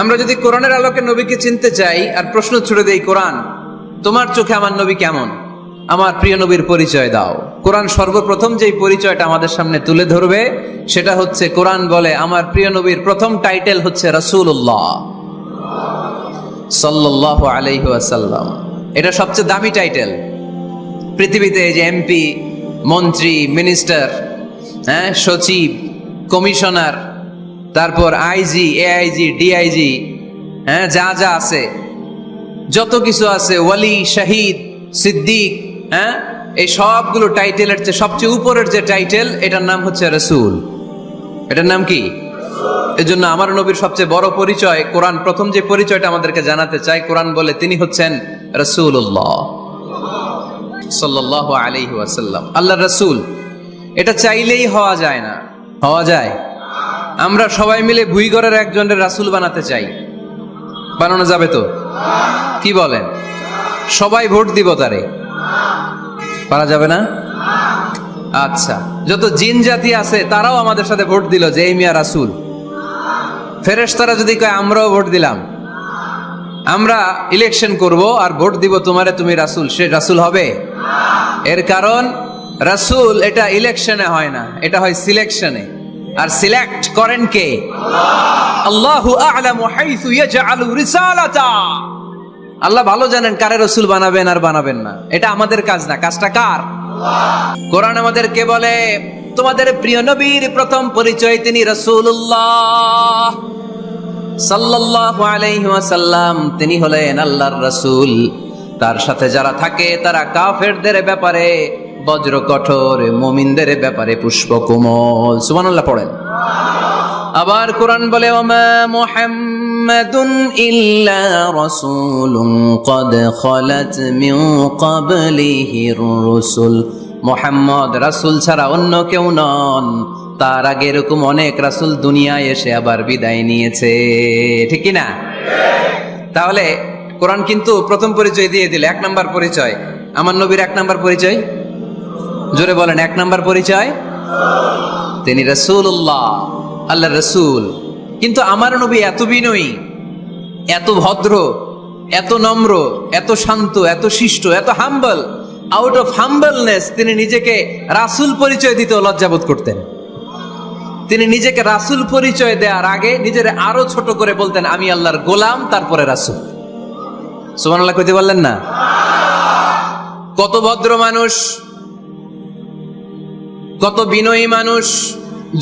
আমরা যদি কোরআনের আলোকে নবীকে চিনতে চাই আর প্রশ্ন ছুড়ে দেই, কোরআন তোমার চোখে আমার নবী কেমন, আমার প্রিয় নবীর পরিচয় দাও। কোরআন সর্বপ্রথম যেই পরিচয়টা আমাদের সামনে তুলে ধরবে সেটা হচ্ছে, কোরআন বলে আমার প্রিয় নবীর প্রথম টাইটেল হচ্ছে রাসূলুল্লাহ সাল্লাল্লাহু আলাইহি ওয়াসাল্লাম। এটা সবচেয়ে দামি টাইটেল পৃথিবীতে। যে এমপি, মন্ত্রী, মিনিস্টার, সচিব, কমিশনার, তারপর আইজি, এআইজি, ডিআইজি, যা যা আছে, যত কিছু আছে, ওয়ালি, শাহিদ, সিদ্দিক, এই সবগুলো টাইটেলের চেয়ে সবচেয়ে উপরের যে টাইটেল, এটার নাম হচ্ছে রাসূল। এটার নাম কি? এজন্য আমার নবীর সবচেয়ে বড় পরিচয়, কোরআন প্রথম যে পরিচয়টা আমাদেরকে জানাতে চায়, কোরআন বলে তিনি হচ্ছেন রাসূলুল্লাহ সাল্লাল্লাহু আলাইহি ওয়াসাল্লাম, আল্লাহর রাসূল। এটা চাইলেই হওয়া যায় না। হওয়া যায়? আমরা সবাই মিলে ভুইগড়ের একজনের রাসূল বানাতে চাই, বানানো যাবে তো? কি বলেন? সবাই ভোট দিব তারে? পারা যাবে না? আচ্ছা, যত জিন জাতি আছে তারাও আমাদের সাথে ভোট দিল যে এই মিয়া রাসূল। ফেরেশতারা যদি কয় আমরাও ভোট দিলাম, আমরা ইলেকশন করব আর ভোট দিব তোমারে, তুমি রাসূল, সে রাসূল হবে? এর কারণ রাসূল এটা ইলেকশনে হয় না, এটা হয় সিলেকশনে। আর সিলেক্ট করেন কে? আল্লাহু আ'লামু হাইসু ইয়াজআলু রিসালাতা। আল্লাহ ভালো জানেন কারে রাসূল বানাবেন আর বানাবেন না। এটা আমাদের কাজ না, কাজটা কার? কোরআন আমাদেরকে বলে তোমাদের প্রিয় নবীর প্রথম পরিচয় তিনি রাসূলুল্লাহ সাল্লাল্লাহু আলাইহি ওয়াসাল্লাম। তিনি হলেন আল্লাহর রাসূল। তার সাথে যারা থাকে তারা কাফেরদের ব্যাপারে বজ্র কঠোর, মুমিনদের ব্যাপারে পুষ্পকোমল। সুবহানাল্লাহ পড়েন। আবার কোরআন বলে ওমা মুহাম্মাদুন ইল্লা রাসূলুন ক্বাদ খালাত মিন ক্বাবলিহির রাসূল। মুহাম্মদ রাসূল ছাড়া অন্য কেউ নন, তার আগে এরকম অনেক রাসূল দুনিয়ায় এসে আবার বিদায় নিয়েছে। ঠিক কি না? তাহলে কোরআন কিন্তু প্রথম পরিচয় দিয়ে দিল, এক নাম্বার পরিচয়। আমার নবীর এক নাম্বার পরিচয়, জোরে বলেন, এক নাম্বার পরিচয় তিনি রাসূলুল্লাহ, আল্লাহর রাসূল। কিন্তু আমার নবী এত বিনয়ী, এত ভদ্র, এত নম্র, এত শান্ত, এত শিষ্ট, এত হাম্বল। আউট অফ হাম্বলনেস তিনি নিজেকে রাসূল পরিচয় দিতে লজ্জাবোধ করতেন। তিনি নিজেকে রাসূল পরিচয় দেওয়ার আগে নিজের আরো ছোট করে বলতেন, আমি আল্লাহর গোলাম, তারপরে রাসূল। সুবহানাল্লাহ কইতে বললেন না? কত ভদ্র মানুষ, কত বিনয়ী মানুষ।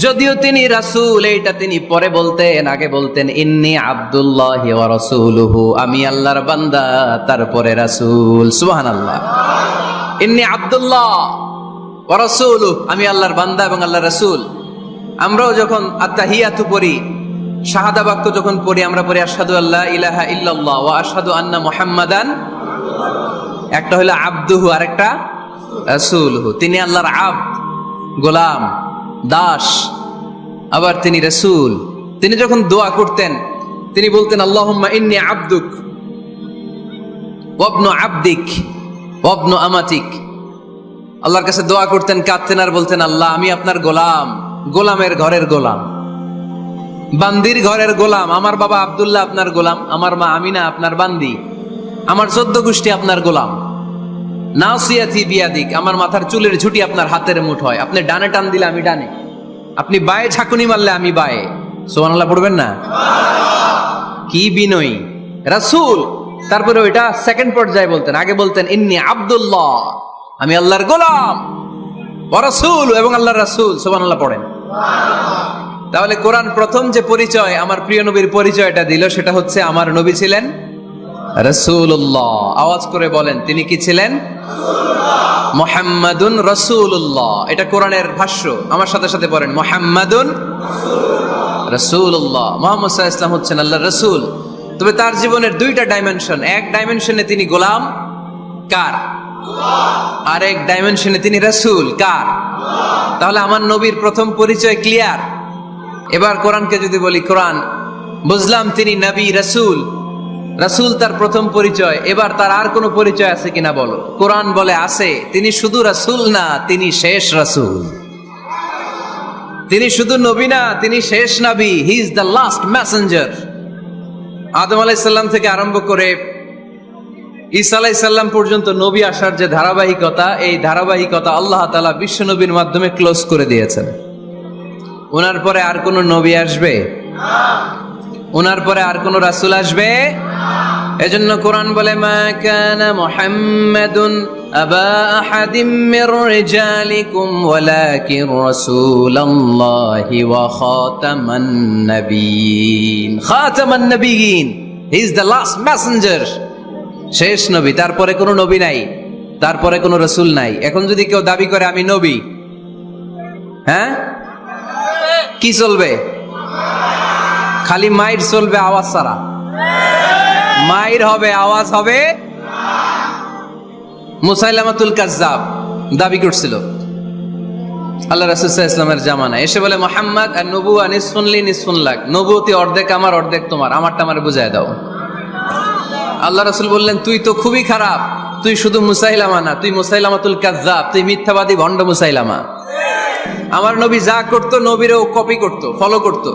যদিও তিনি রাসূল, এইটা তিনি পরে বলতেন, আগে বলতেন ইন্নী আব্দুল্লাহি ওয়া রাসূলুহু, আমি আল্লাহর বান্দা, তারপরে রাসূল। সুবহানাল্লাহ। ইন্নী আব্দুল্লাহ ওয়া রাসূলুহু, আমি আল্লাহর বান্দা এবং আল্লাহর রাসূল। আমরাও যখন আত্তাহিয়াতু পড়ি, শাহাদা বাক্য যখন পড়ি, আমরা পড়ি আশহাদু আল্লা ইলাহা ইল্লাল্লাহ ওয়া আশহাদু আন্না মুহাম্মাদান। একটা হলো আব্দুহু আর একটা রাসূলুহু। তিনি আল্লাহর আব্দ, গোলাম, দাস, আবার তিনি রাসূল। তিনি যখন দোয়া করতেন তিনি বলতেন আল্লাহুম্মা ইন্নী আবদুক ওয়া ইবনু আবদিক ওয়া ইবনু আমাতিক। আল্লাহর কাছে দোয়া করতেন, কাঁদতেন আর বলতেন, আল্লাহ আমি আপনার গোলাম, গোলামের ঘরের গোলাম, বান্দির ঘরের গোলাম। আমার বাবা আব্দুল্লাহ আপনার গোলাম, আমার মা আমিনা আপনার বান্দি, আমার 14 গোষ্ঠী আপনার গোলাম। নাসিয়াতি বিয়াদিক, আমার মাথার চুলের ঝুঁটি আপনার হাতের মুঠোয়। আপনি ডানে টান দিলে আমি ডানে, আপনি বায়ে ঝাঁকুনি মারলে আমি বায়ে। সুবহানাল্লাহ পড়বেন না? কি বিনয়ী রাসূল। তারপরে ওইটা সেকেন্ড পর্যায়ে বলতেন, আগে বলতেন ইন্নী আব্দুল্লাহ, আমি আল্লাহর গোলাম, ওয়া রাসূল, এবং আল্লাহর রাসূল। সুবহানাল্লাহ পড়েন। তাহলে কোরআন প্রথম যে পরিচয়, আমার প্রিয় নবীর পরিচয়টা দিল, সেটা হচ্ছে আমার নবী ছিলেন রাসূলুল্লাহ। আওয়াজ করে বলেন, তিনি কি ছিলেন? মুহাম্মাদুন রাসূলুল্লাহ। এটা কোরআনের ভাষ্য। আমার সাথে সাথে পড়েন, মুহাম্মাদুন রাসূলুল্লাহ। মুহাম্মদ সাল্লাল্লাহু আলাইহি ওয়াসাল্লাম হচ্ছেন আল্লাহর রাসূল। তবে তার জীবনের দুইটা ডাইমেনশন। এক ডাইমেনশনে তিনি গোলাম, কার? আর এক ডাইমেনশনে তিনি রাসূল, কার? তাহলে আমার নবীর প্রথম পরিচয় ক্লিয়ার। এবার কোরআনকে যদি বলি, কোরআন বুঝলাম তিনি নবী, রাসূল, রাসূল তার প্রথম পরিচয়। এবার তার আর কোনো পরিচয় আছে কিনা বলো? কোরআন বলে আছে। তিনি শুধু রাসূল না, তিনি শেষ রাসূল। তিনি শুধু নবী না, তিনি শেষ নবী। He is the last messenger. আদম আলাইহিস সালাম থেকে আরম্ভ করে ঈসা আলাইহিস সালাম পর্যন্ত নবী আসার যে ধারাবাহিকতা, এই ধারাবাহিকতা আল্লাহ তাআলা বিশ্ব নবীর মাধ্যমে ক্লোজ করে দিয়েছেন। ওনার পরে আর কোন নবী আসবে? ওনার পরে আর কোন রাসূল আসবে? এজন্য কোরআন বলে, মা কানা মুহাম্মাদুন আবা আহাদিম মির রিজালিকুম ওয়ালাকিন রাসূলুল্লাহি ওয়া খাতামান নাবিয়িন। খাতামান নাবিয়িন, he is the last messenger, শেষ নবী। তারপরে কোনো নবী নাই, তারপরে কোনো রাসূল নাই। এখন যদি কেউ দাবি করে আমি নবী, হ্যাঁ, কি চলবে? খালি মাইর চলবে, আওয়াজ ছাড়া। মাইর হবে, আওয়াজ হবে। মুসাইলামাতুল কাজ্জাব দাবি করছিল আল্লাহ রাসূল সাল্লাল্লাহু আলাইহি ওয়াসাল্লামের জামানায়, এসে বলে, মুহাম্মদ আর নবুয়া নিসফুন লি নিসফুন লাক, নবুয়তি অর্ধেক আমার অর্ধেক তোমার, আমারটা আমারে বুঝায় দাও। আল্লাহ রাসূল বললেন, তুই তো খুবই খারাপ, তুই শুধু মুসাইলামা না, তুই মুসাইলামাতুল কাজ্জাব, তুই মিথ্যাবাদী ভণ্ড মুসাইলামা। আমার নবী যা করতো নবীরও কপি করতো, ফলো করতো।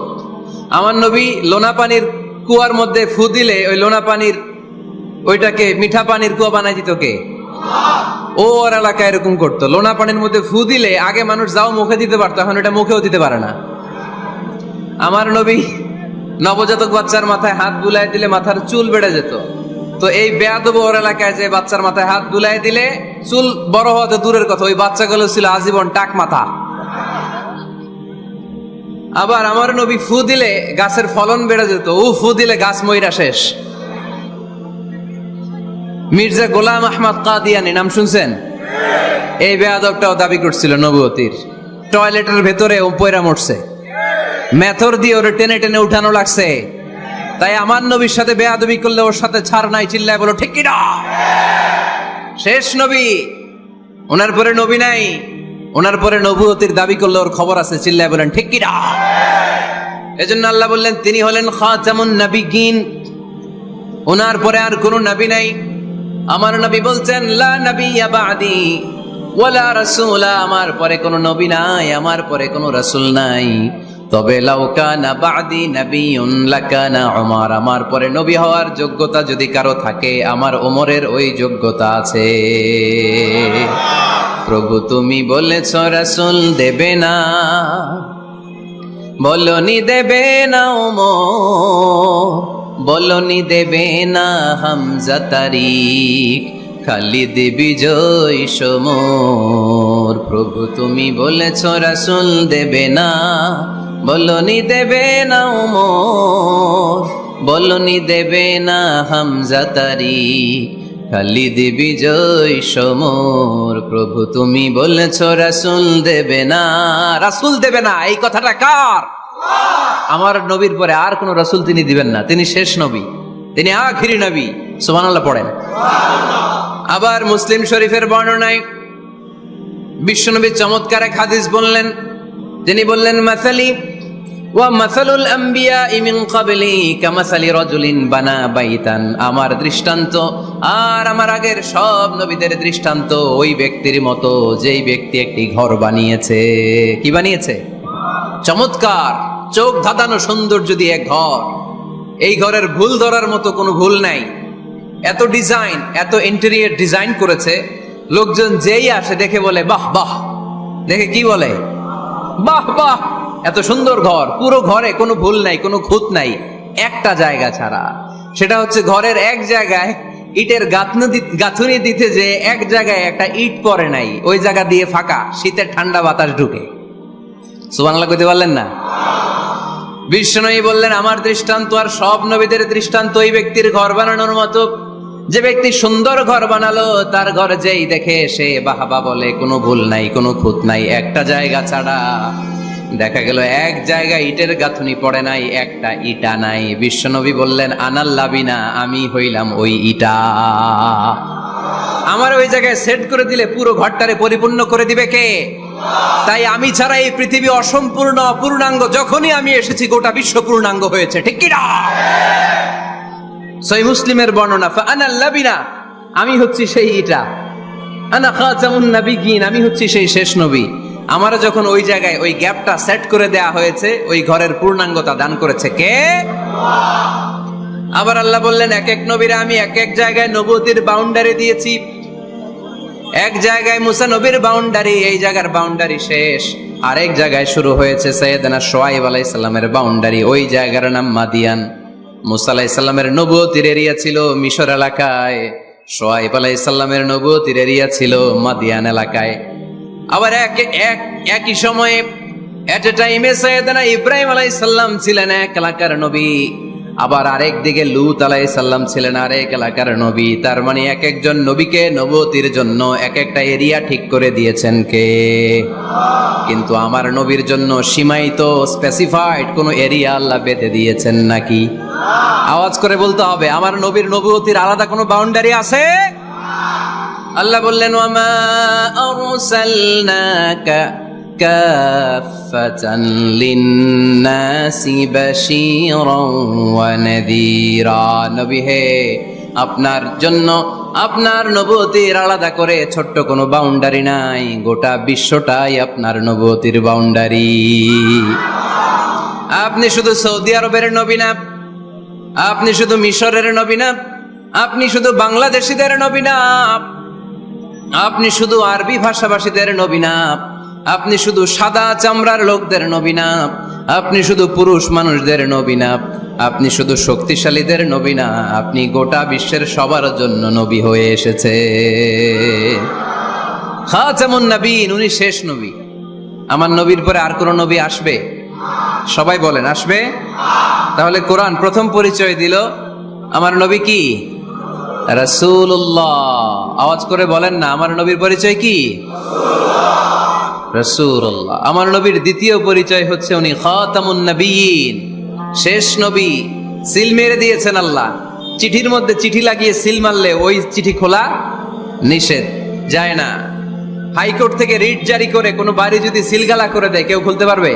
আমার নবী লোনা পানির কুয়ার মধ্যে ফু দিলে ওই লোনা পানির ওইটাকে মিঠা পানির কুয়া বানাই দিত কে? ও ওর এলাকায় এরকম করতো। লোনা পানির মধ্যে ফু দিলে আগে মানুষ যাও মুখে দিতে পারতো, এখন এটা মুখেও দিতে পারে না। আমার নবী নবজাতক বাচ্চার মাথায় হাত বুলাই দিলে মাথার চুল বেড়ে যেত। তো এই বেয়াদব ওর এলাকায় যে বাচ্চার মাথায় হাত বুলাই দিলে চুল বড় হওয়া তো দূরের কথা, ওই বাচ্চাগুলো ছিল আজীবন টাক মাথা। আবার আমার নবী ফু দিলে গাছের ফলন বেড়ে যেত, ও ফু দিলে গাছ মইরা শেষ। মির্জা গোলাম আহমদ কাদিয়ানি নাম শুনছেন? এই বেয়াদবটাও দাবি করছিল নবুয়তির। টয়লেটের ভেতরে ও পয়রা মরছে, মেথর দিয়ে ওরে টেনে টেনে উঠানো লাগছে। তাই আমার নবীর সাথে বেয়াদবি করলে ওর সাথে ছাড় নাই, চিল্লায় বলো ঠিক কিনা? শেষ নবী, ওনার পরে নবী নাই। ওনার পরে নবুয়তির দাবি করলে ওর খবর আছে, চিল্লায় বলেন ঠিক কিনা? এজন্য আল্লাহ বললেন তিনি হলেন খাতামুন নাবিয়িন, ওনার পরে আর কোনো নবী নাই। আমার নবী বলছেন, লা নাবিয়্যা বা'দি ওয়ালা রাসূলা, আমার পরে কোনো নবী নাই, আমার পরে কোনো রাসূল নাই। তবে লাউ কানা বা'দি নাবিয়্যুন লাকানা উমর, আমার পরে নবী হওয়ার যোগ্যতা যদি কারো থাকে, আমার ওমরের ওই যোগ্যতা আছে। প্রভু তুমি বলেছ রাসূল দেবে না, বলনি দেবে না ওমর, বলনি দেবে না হামজা তারিক, খালিদ বিজয় সমর। প্রভু তুমি বলেছ রাসূল দেবে না, বলনি দেবে না ওমর, বলনি দেবে না হামজা তারিক, খালিদ বিজয় সমর। প্রভু তুমি বলেছ রাসূল দেবে না। রাসূল দেবে না, এই কথাটা কার? আমার নবীর পরে আর কোন রাসূল তিনি দিবেন না, তিনি শেষ নবী, তিনি আখিরি নবী। সুবহানাল্লাহ পড়েন। আবার মুসলিম শরীফের বর্ণনায় বিশ্বনবী চমৎকার এক হাদিস বললেন। তিনি বললেন, মাসালি ওয়া মাসালুল আম্বিয়াই মিন ক্বাবলি কামাসালি রাজুলিন বানা বাইতান, আমার দৃষ্টান্ত আর আমার আগের সব নবীদের দৃষ্টান্ত ওই ব্যক্তির মতো যেই ব্যক্তি একটি ঘর বানিয়েছে। কি বানিয়েছে? চমৎকার, চোখ ধাঁধানো সৌন্দর্য দিয়ে এক ঘর। এই ঘরের ভুল ধরার মতো কোনো ভুল নাই। এত ডিজাইন, এত ইন্টেরিয়র ডিজাইন করেছে, লোকজন যেই আসে দেখে বলে বাহ বাহ। দেখে কি বলে? বাহ বাহ, এত সুন্দর ঘর। পুরো ঘরে কোনো ভুল নাই, কোনো খুঁত নাই, একটা জায়গা ছাড়া। সেটা হচ্ছে ঘরের এক জায়গায় ইটের গাঁথুনি দিতে যে এক জায়গায় একটা ইট পড়ে নাই, ওই জায়গা দিয়ে ফাঁকা, শীতের ঠান্ডা বাতাস ঢুকে। সুবহানাল্লাহ কইতে পারলেন না? বিশ্বনবী বললেন, আমার দৃষ্টান্ত আর সব নবীদের দৃষ্টান্ত ওই ব্যক্তির ঘর বানানোর মতো। যে ব্যক্তি সুন্দর ঘর বানালো, তার ঘর যেই দেখে সে বাহবা বলে, কোনো ভুল নাই, কোনো খুঁত নাই, একটা জায়গা ছাড়া। দেখা গেল এক জায়গায় ইটের গাঁথুনি পড়ে নাই, একটা ইটা নাই। বিশ্বনবী বললেন, আনাল লাবিনা, আমি হইলাম ওই ইটা। আমার ওই জায়গায় সেট করে দিলে পুরো ঘরটারে পরিপূর্ণ করে দিবে কে? তাই আমি ছাড়া এই পৃথিবী অসম্পূর্ণ, অপূর্ণাঙ্গ। যখনই আমি এসেছি গোটা বিশ্ব পূর্ণাঙ্গ হয়েছে, ঠিক কি না? সহিহ মুসলিমের বর্ণনা, ফাআনাল লাবিনা, আমি হচ্ছি সেই ইটা, আনা খাতামুন নাবিয়িন, আমি হচ্ছি সেই শেষ নবী। আমারও যখন ওই জায়গায় ওই গ্যাপটা সেট করে দেয়া হয়েছে, ওই ঘরের পূর্ণাঙ্গতা দান করেছে কে? আবার আল্লাহ বললেন এক এক নবীরা আমি এক এক জায়গায় নবুয়তির বাউন্ডারি দিয়েছি। এক জায়গায় মুসা নবীর বাউন্ডারি, এই জায়গার বাউন্ডারি শেষ। আরেক জায়গায় শুরু হয়েছে সাইয়েদনা শুআয়ব আলাইহিস সালামের বাউন্ডারি, ওই জায়গার নাম মাদিয়ান। মুসা আলাইহিস সালামের নবুয়তির এরিয়া ছিল মিশর এলাকায়, শুআয়ব আলাইহিস সালামের নবুয়তির এরিয়া ছিল মাদিয়ান এলাকায়। আবার একই সময়ে এট এ টাইমে সাইয়েদনা ইব্রাহিম আলাইহিস সালাম ছিলেন এক এলাকার নবী, আবার আরেক দিকে লূত আলাইহিস সালাম ছিলেন আরেক এলাকার নবী। তার মানে এক একজন নবীকে নবুয়তির জন্য এক একটা এরিয়া ঠিক করে দিয়েছেন কে? কিন্তু আমার নবীর জন্য সীমায়িত স্পেসিফাইড কোন এরিয়া আল্লাহ বেঁধে দিয়েছেন নাকি? আওয়াজ করে বলতে হবে, আমার নবীর নবুয়তির আলাদা কোনো বাউন্ডারি আছে? আল্লাহ বললেন ওয়ামা আরসালনাকা কাফাতান লিন্নাসি বাশীরান ওয়া নাযীরা। নবী হে, আপনার জন্য আপনার নবুয়তির আলাদা করে ছোট্ট কোনো বাউন্ডারি নাই, গোটা বিশ্বটাই আপনার নবুয়তির বাউন্ডারি। আপনি শুধু সৌদি আরবের নবী না, আপনি শুধু মিশরের নবী না, আপনি শুধু বাংলাদেশিদের নবী না, আপনি শুধু আরবি ভাষাভাষীদের নবী না, আপনি শুধু সাদা চামড়ার লোকদের নবী না, আপনি শুধু পুরুষ মানুষদের নবী না, আপনি শুধু শক্তিশালীদের নবী না, আপনি গোটা বিশ্বের সবার জন্য নবী হয়ে এসেছে। খাতামুন নবীন, উনি শেষ নবী। আমার নবীর পরে আর কোন নবী আসবে? সবাই বলেন আসবে? তাহলে কোরআন প্রথম পরিচয় দিল আমার নবী কি? রাসূলুল্লাহ। আওয়াজ করে বলেন না, আমার নবীর পরিচয় কি? রাসূলুল্লাহ। আমার নবীর দ্বিতীয় পরিচয় হচ্ছে উনি খাতামুন নবীন, শেষ নবী। সিল মেরে দিয়েছেন আল্লাহ। চিঠির মধ্যে চিঠি লাগিয়ে সিল মারলে ওই চিঠি খোলা নিষেধ, যায় না। হাইকোর্ট থেকে রিট জারি করে কোনো বাড়ি যদি সিলগালা করে দেয়, কেউ খুলতে পারবে?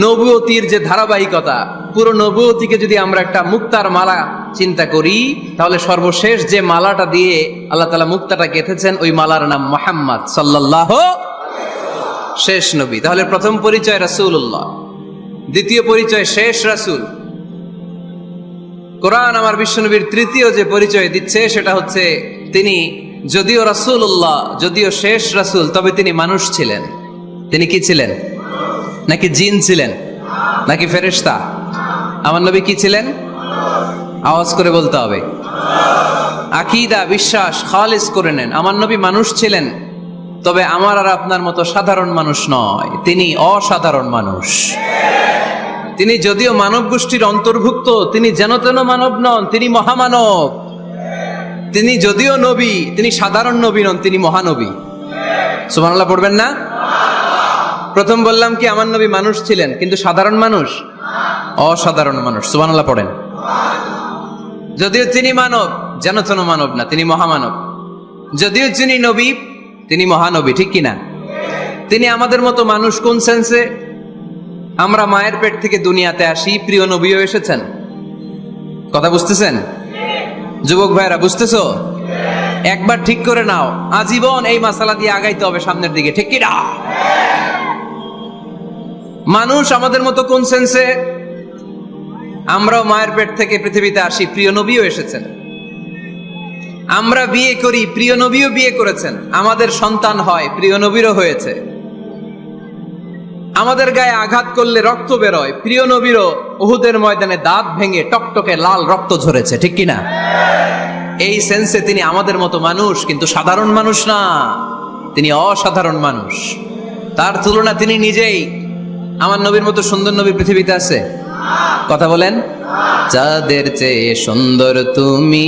নবুয়তির যে ধারাবাহিকতা, পুরো নবুয়তিকে যদি আমরা একটা মুক্তার মালা চিন্তা করি, তাহলে সর্বশেষ যে মালাটা দিয়ে আল্লাহ তাআলা মুক্তাটা গেঁথেছেন, ওই মালার নাম মুহাম্মদ সাল্লাল্লাহু, শেষ নবী। তাহলে প্রথম পরিচয় রাসূলুল্লাহ, দ্বিতীয় পরিচয় শেষ রাসূল। কোরআন আমার বিশ্বনবীর তৃতীয় যে পরিচয় দিচ্ছে সেটা হচ্ছে তিনি যদিও রাসূলুল্লাহ, যদিও শেষ রাসূল, তবে তিনি মানুষ ছিলেন। তিনি কি ছিলেন? নাকি জিন ছিলেন? নাকি ফেরেশতা? আমার নবী কি ছিলেন? আওয়াজ করে বলতে হবে। আকীদা, বিশ্বাস খালিস করে নেন, আমার নবী মানুষ ছিলেন, তবে আমার আর আপনার মতো সাধারণ মানুষ নয়, তিনি অসাধারণ মানুষ। তিনি যদিও মানব গোষ্ঠীর অন্তর্ভুক্ত, তিনি যেন তেন মানব নন, তিনি মহামানব। তিনি যদিও নবী, তিনি সাধারণ নবী নন, তিনি মহানবী। সুবহানাল্লাহ পড়বেন না? প্রথম বললাম কি আমার নবী মানুষ ছিলেন, কিন্তু সাধারণ মানুষ, অসাধারণ মানুষ। সুবহানাল্লাহ পড়েন। যদিও তিনি মানব, যেন তেন মানব না, তিনি মহামানব। যদিও তিনি নবী, তিনি মহানবী, ঠিক কিনা? তিনি আমাদের মতো মানুষ কোন সেন্সে? আমরা মায়ের পেট থেকে দুনিয়াতে আসি, প্রিয় নবীও এসেছেন। কথা বুঝতেছেন? যুবক ভাইরা বুঝতেছো? একবার ঠিক করে নাও, আজীবন এই মাসালা দিয়ে আগাইতে হবে সামনের দিকে, ঠিক কিনা? মানুষ আমাদের মতো কোন সেন্সে? আমরাও মায়ের পেট থেকে পৃথিবীতে আসি, প্রিয় নবীও এসেছেন। আমরা বিয়ে করি, প্রিয় নবীও বিয়ে করেছেন। আমাদের সন্তান হয়, প্রিয় নবীরও হয়েছে। আমাদের গায়ে আঘাত করলে রক্ত বেরোয়, প্রিয় নবীরও উহুদের ময়দানে দাঁত ভেঙে টকটকে লাল রক্ত ঝরেছে, ঠিক কিনা? এই সেন্সে তিনি আমাদের মতো মানুষ, কিন্তু সাধারণ মানুষ না, তিনি অসাধারণ মানুষ। তার তুলনা তিনি নিজেই। আমার নবীর মতো সুন্দর নবী পৃথিবীতে আছে? কথা বলেন। চাঁদের চেয়ে সুন্দর তুমি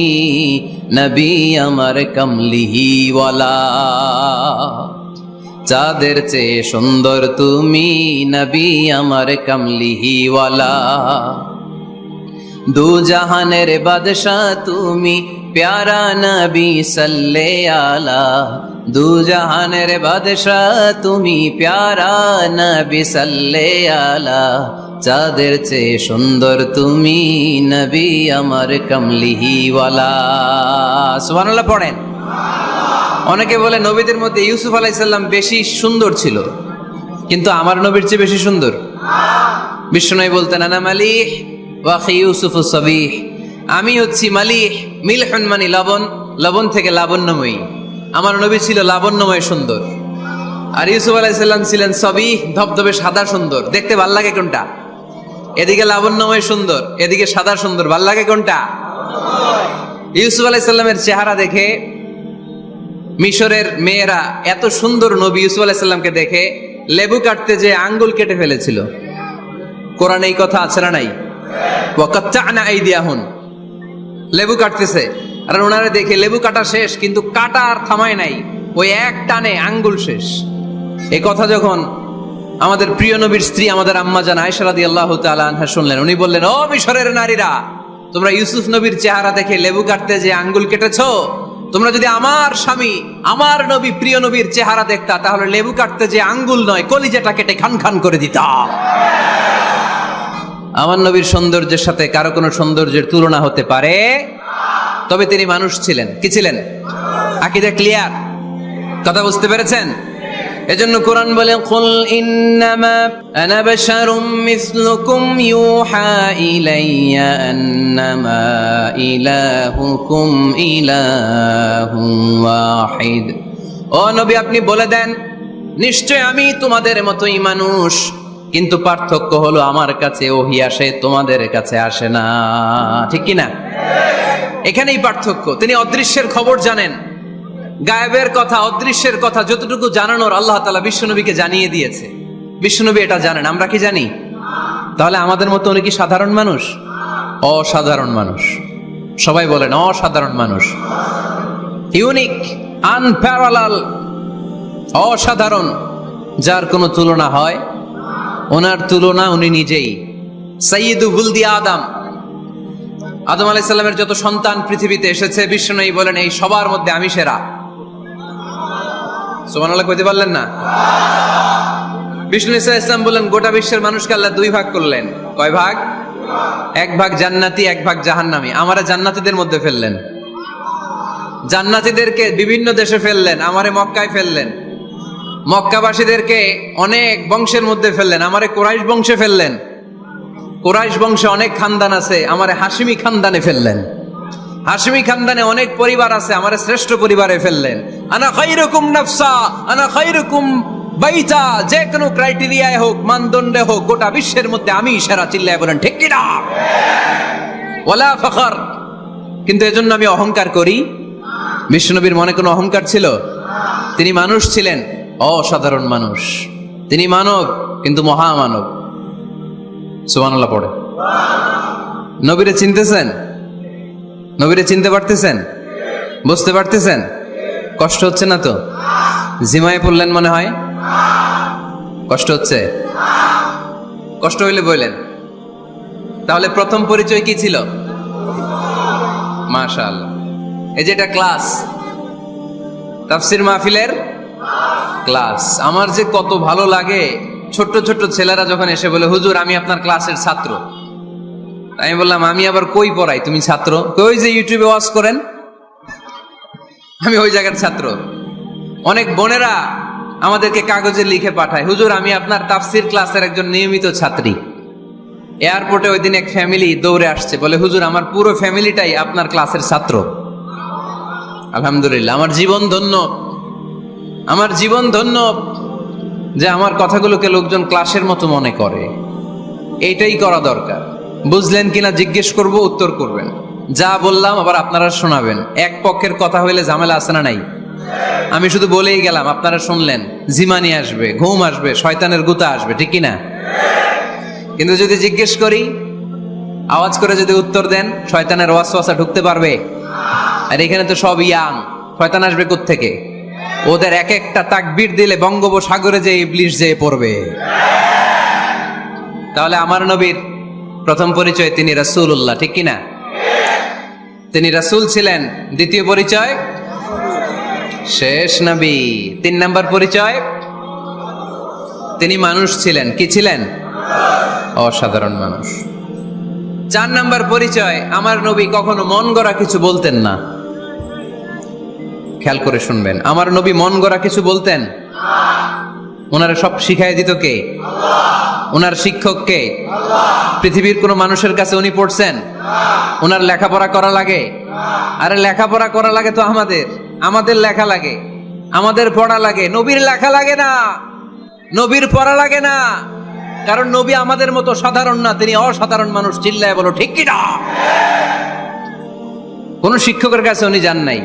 নবী আমার কামলিওয়ালা, চাঁদের চেয়ে সুন্দর তুমি নবী আমার কামলিওয়ালা, দু জাহানের বাদশাহ তুমি প্যারা নবী সাল্লে আলা, দু জাহানের বাদশাহ তুমি প্যারা নবী সাল্লে আলা, চাঁদের চেয়ে সুন্দর তুমি নবী আমার কামলিওয়ালা। সুবহানাল্লাহ পড়েন। অনেকে বলে নবীদের মধ্যে ইউসুফ আলাইহিস সালাম বেশি সুন্দর ছিল, কিন্তু আমার নবীর চেয়ে বেশি সুন্দর। বিশ্বনবী বলতেন আনা মালিহ ওয়া আখি ইউসুফ সাবিহ, আমি হচ্ছি মালিহ, মিলহুন মানে লবণ, লবণ থেকে লাবণ্যময়ী। আমার নবী ছিল লাবণ্যময় সুন্দর, আর ইউসুফ আলাইহিস সালাম ছিলেন সবই ধবধবে সাদা সুন্দর। দেখতে ভাল লাগে কোনটা? এদিকে লাবণ্যময় সুন্দর, এদিকে সাদা সুন্দর, ভাল লাগে কোনটা? ইউসুফ আলাইহিস সালামের চেহারা দেখে মিশরের মেয়েরা এত সুন্দর নবী ইউসুফ আলাইহিস সালামকে দেখে লেবু কাটতে যে আঙ্গুল কেটে ফেলেছিল। কোরআনে এই কথা আছে না নাই? ওয়াকাত্তা'না আইদিয়াহুন, লেবু কাটতেছে, আর ওনারে দেখে লেবু কাটা শেষ, কিন্তু কাটা আর থামায় নাই, ওই এক টানে আঙ্গুল শেষ। এই কথা যখন আমাদের প্রিয় নবীর স্ত্রী আমাদের আম্মা জান আয়েশা রাদিয়াল্লাহু তাআলা আনহা শুনলেন, উনি বললেন, ও মিশরের নারীরা, তোমরা ইউসুফ নবীর চেহারা দেখে লেবু কাটতে যে আঙ্গুল কেটেছো, তোমরা যদি আমার স্বামী আমার নবী প্রিয় নবীর চেহারা দেখতা, তাহলে লেবু কাটতে যে আঙ্গুল নয়, কলিজাটা কেটে খান খান করে দিতা। আমার নবীর সৌন্দর্যের সাথে কারো কোনো সৌন্দর্যের তুলনা হতে পারে? তবে তিনি মানুষ ছিলেন। কি ছিলেন? আকীদা ক্লিয়ার? কথা বুঝতে পেরেছেন? এজন্য কোরআন বলে, কুল ইন্নামা আনা বাশারুম মিসলুকুম ইউহা ইলাইয়া আন্নামা ইলাহুকুম ইলাহুন ওয়াহিদ। ও নবী, আপনি বলে দেন, নিশ্চয় আমি তোমাদের মতোই মানুষ, কিন্তু পার্থক্য হলো আমার কাছে ওহী আসে, তোমাদের কাছে আসে না। ঠিক কি না? এখানেই পার্থক্য। তিনি অদৃশ্যের খবর জানেন, গায়েবের কথা, অদৃশ্যের কথা যতটুকু জানানোর আল্লাহ তাআলা বিশ্বনবীকে জানিয়ে দিয়েছে। বিশ্বনবী এটা জানেন, আমরা কি জানি? তাহলে আমাদের মতো উনি কি সাধারণ মানুষ? অসাধারণ মানুষ। সবাই বলেন অসাধারণ মানুষ। ইউনিক, আনপ্যারালাল, অসাধারণ, যার কোনো তুলনা হয়? ওনার তুলনা উনি নিজেই। সাইয়্যিদু ওয়ালদি আদম, আদম আলাইহিস সালামের যত সন্তান পৃথিবীতে এসেছে, বিশ্বনবী বলেন এই সবার মধ্যে আমি সেরা। সুবহানাল্লাহ কইতে পারলেন না? বিষ্ণু ঈসা ইসলাম বলেন, গোটা বিশ্বের মানুষকে আল্লাহ দুই ভাগ করলেন। কয় ভাগ? এক ভাগ জান্নাতি, এক ভাগ জাহান্নামী। আমারে জান্নাতীদের মধ্যে ফেললেন, জান্নাতীদেরকে বিভিন্ন দেশে ফেললেন, আমারে মক্কায় ফেললেন। মক্কাবাসীদেরকে অনেক বংশের মধ্যে ফেললেন, আমারে কুরাইশ বংশে ফেললেন। কুরাইশ বংশে অনেক খানদান আছে, আমারে হাশিমি খানদানে ফেললেন। হাশিমি খানদানে অনেক পরিবার আছে, আমারে শ্রেষ্ঠ পরিবারে ফেললেন। আনা খায়রুকুম নাফসা, আনা খায়রুকুম বাইতা, যে কোনো ক্রাইটেরিয়ায় হোক, মানদণ্ডে হোক, গোটা বিশ্বের মধ্যে আমি সেরা। চিল্লায় বলেন ঠিক কি না? ওয়ালা ফখর। কিন্তু এজন্য আমি অহংকার করি? বিশ্বনবীর মনে কোনো অহংকার ছিল? তিনি মানুষ ছিলেন, অসাধারণ মানুষ। তিনি মানব, কিন্তু মহামানব। সুবহানাল্লাহ পড়ে। নবীরে চিনতেছেন? নবীরে চিনতে পারতেছেন? বুঝতে পারতেছেন? কষ্ট হচ্ছে না তো? জিমায় পড়লেন মনে হয়? কষ্ট হচ্ছে? কষ্ট হইলে বললেন। তাহলে প্রথম পরিচয় কি ছিল? মাশাআল্লাহ। এই যে এটা ক্লাস, তাফসীর মাহফিলের ক্লাস। আমার যে কত ভালো লাগে ছোট্ট ছোট্ট ছেলেরা যখন এসে বলে, হুজুর আমি আপনার ক্লাসের ছাত্র। আমি বললাম, আমি আবার কই পড়াই, তুমি ছাত্র? ওই যে ইউটিউবে ওয়াজ করেন, আমি ওই জায়গার ছাত্র। অনেক বোনেরা আমাদেরকে কাগজে লিখে পাঠায়, হুজুর আমি আপনার তাফসীর ক্লাসের একজন নিয়মিত ছাত্রী। এয়ারপোর্টে ওই দিন এক ফ্যামিলি দৌড়ে আসছে, বলে হুজুর আমার পুরো ফ্যামিলিটাই আপনার ক্লাসের ছাত্র। আলহামদুলিল্লাহ, আমার জীবন ধন্য, আমার জীবন ধন্য যে আমার কথাগুলোকে লোকজন ক্লাসের মতো মনে করে। এইটাই করা দরকার। বুঝলেন কিনা জিজ্ঞেস করব, উত্তর করবেন। যা বললাম আবার আপনারা শোনাবেন। এক পক্ষের কথা হইলে ঝামেলা আছে না নাই? আমি শুধু বলেই গেলাম, আপনারা শুনলেন, জিমানি আসবে, ঘুম আসবে, শয়তানের গুতা আসবে, ঠিক কিনা? কিন্তু যদি জিজ্ঞেস করি, আওয়াজ করে যদি উত্তর দেন, শয়তানের ওয়াসওয়াসা ঢুকতে পারবে? আর এখানে তো সব ইয়াং, শয়তান আসবে কোত্থেকে? ওদের এক একটা তাকবীর দিলে বঙ্গোপসাগরে যে ইবলিশ যেয়ে পড়বে। তাহলে আমার নবীর প্রথম পরিচয় তিনি রাসূলুল্লাহ, ঠিক কিনা? তিনি রাসূল ছিলেন। দ্বিতীয় পরিচয় শেষ নবী। 3 নাম্বার পরিচয় তিনি মানুষ ছিলেন। কি ছিলেন? অসাধারণ মানুষ। 4 নাম্বার পরিচয়, আমার নবী কখনো মন গড়া কিছু বলতেন না। খেয়াল করে শুনবেন, আমার নবী মন গড়া কিছু বলতেন? ওনারা সব শিখাই দিত কে? ওনার শিক্ষক কে? পৃথিবীর কোন মানুষের কাছে উনি পড়ছেন? ওনার লেখাপড়া করা লাগে? আরে লেখাপড়া করা লাগে তো আমাদের লেখা লাগে, আমাদের পড়া লাগে, নবীর লেখা লাগে না, নবীর পড়া লাগে না। কারণ নবী আমাদের মতো সাধারণ না, তিনি অসাধারণ মানুষ। চিল্লায় বলো ঠিক কি না? কোন শিক্ষকের কাছে উনি যান নাই,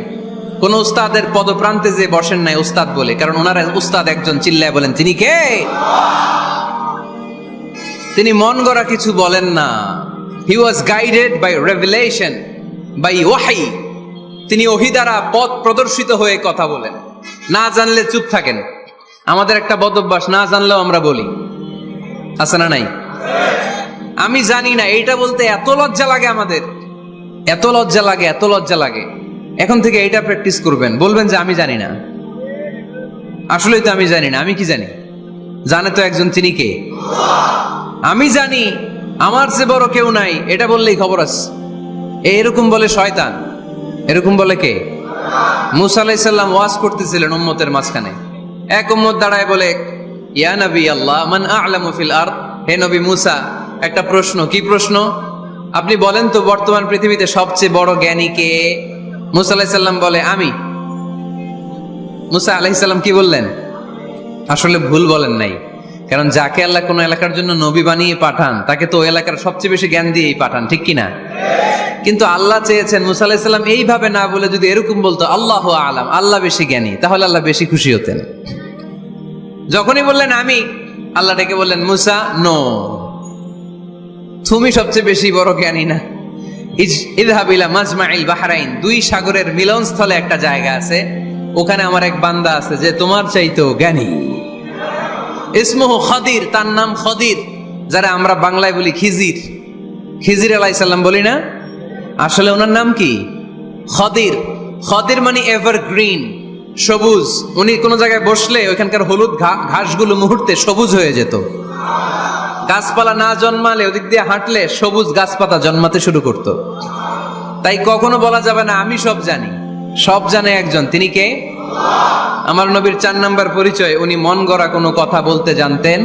কোন উস্তাদের পদপ্রান্তে যে বসেন নাই উস্তাদ বলে, কারণ ওনার উস্তাদ একজন। চিল্লায় বলেন তিনি কে? তিনি মন গড়া কিছু বলেন না। He was guided by revelation, by ওয়াহি। তিনি ওহী দ্বারা পথ প্রদর্শিত হয়ে কথা বলেন। না জানলে চুপ থাকেন। আমাদের একটা বদ অভ্যাস, না জানলেও আমরা বলি, আছে না নাই? আমি জানি না, এইটা বলতে এত লজ্জা লাগে আমাদের, এত লজ্জা লাগে, এত লজ্জা লাগে। এখন থেকে এইটা প্র্যাকটিস করবেন, বলবেন যে আমি জানি না। আসলেই তো আমি জানি না। আমি কি জানি? জানে তো একজন, তিনি কে? আমি জানি, আমার যে বড় কেউ নাই, এটা বললেই খবর আছে। এরকম বলে শয়তান। এরকম বলে কে? মুসা আলাইহিস সালাম ওয়াজ করতেছিলেন উম্মতের মাঝখানে। এক উম্মত দাঁড়ায় বলে, ইয়া নবী আল্লাহ মান আ'লামু ফিল আরদ। হে নবী মুসা, একটা প্রশ্ন। কি প্রশ্ন? আপনি বলেন তো বর্তমান পৃথিবীতে সবচেয়ে বড় জ্ঞানী কে? মুসা আলাইহিস সালাম বলে আমি। মুসা আলাইহিস সালাম কি বললেন? আসলে ভুল বলেন নাই, কারণ যাকে আল্লাহ কোন এলাকার জন্য নবী বানিয়ে পাঠান, তাকে তো ওই এলাকার সবচেয়ে বেশি জ্ঞান দিয়েই পাঠান, ঠিক কিনা? কিন্তু আল্লাহ চেয়েছেন মুসা আলাইহিস সালাম এইভাবে না বলে যদি এরকম বলতো আল্লাহু আ'লাম, আল্লাহ বেশি জ্ঞানী, তাহলে আল্লাহ বেশি খুশি হতেন। যখনই বললেন আমি, আল্লাহ ডেকে বললেন মুসা নো, তুমি সবচেয়ে বেশি বড় জ্ঞানী না। ইযহাব ইলা মাজমাইল বাহরাইন, দুই সাগরের মিলনস্থলে একটা জায়গা আছে, ওখানে আমার এক বান্দা আছে যে তোমার চাইতেও জ্ঞানী। ইসমুহু খাদির, তার নাম খাদির, যারা আমরা বাংলায় বলি খিজির। খিজির আলাইহিস সালাম বলি না, আসলে ওনার নাম কি? খাদির। খাদির মানে এভারগ্রিন, সবুজ। উনি কোন জায়গায় বসলে ওইখানকার হলুদ ঘাসগুলো মুহূর্তে সবুজ হয়ে যেত। গাছপালা না জন্মালে ওদিক দিয়ে হাঁটলে সবুজ গাছপাতা জন্মাতে শুরু করত। তাই কখনো বলা যাবে না আমি সব জানি। সব জানে একজন, তিনি কে? আমার নবীর 4 নাম্বার পরিচয়, উনি মন গড়া কোনো কথা বলতে জানতেন।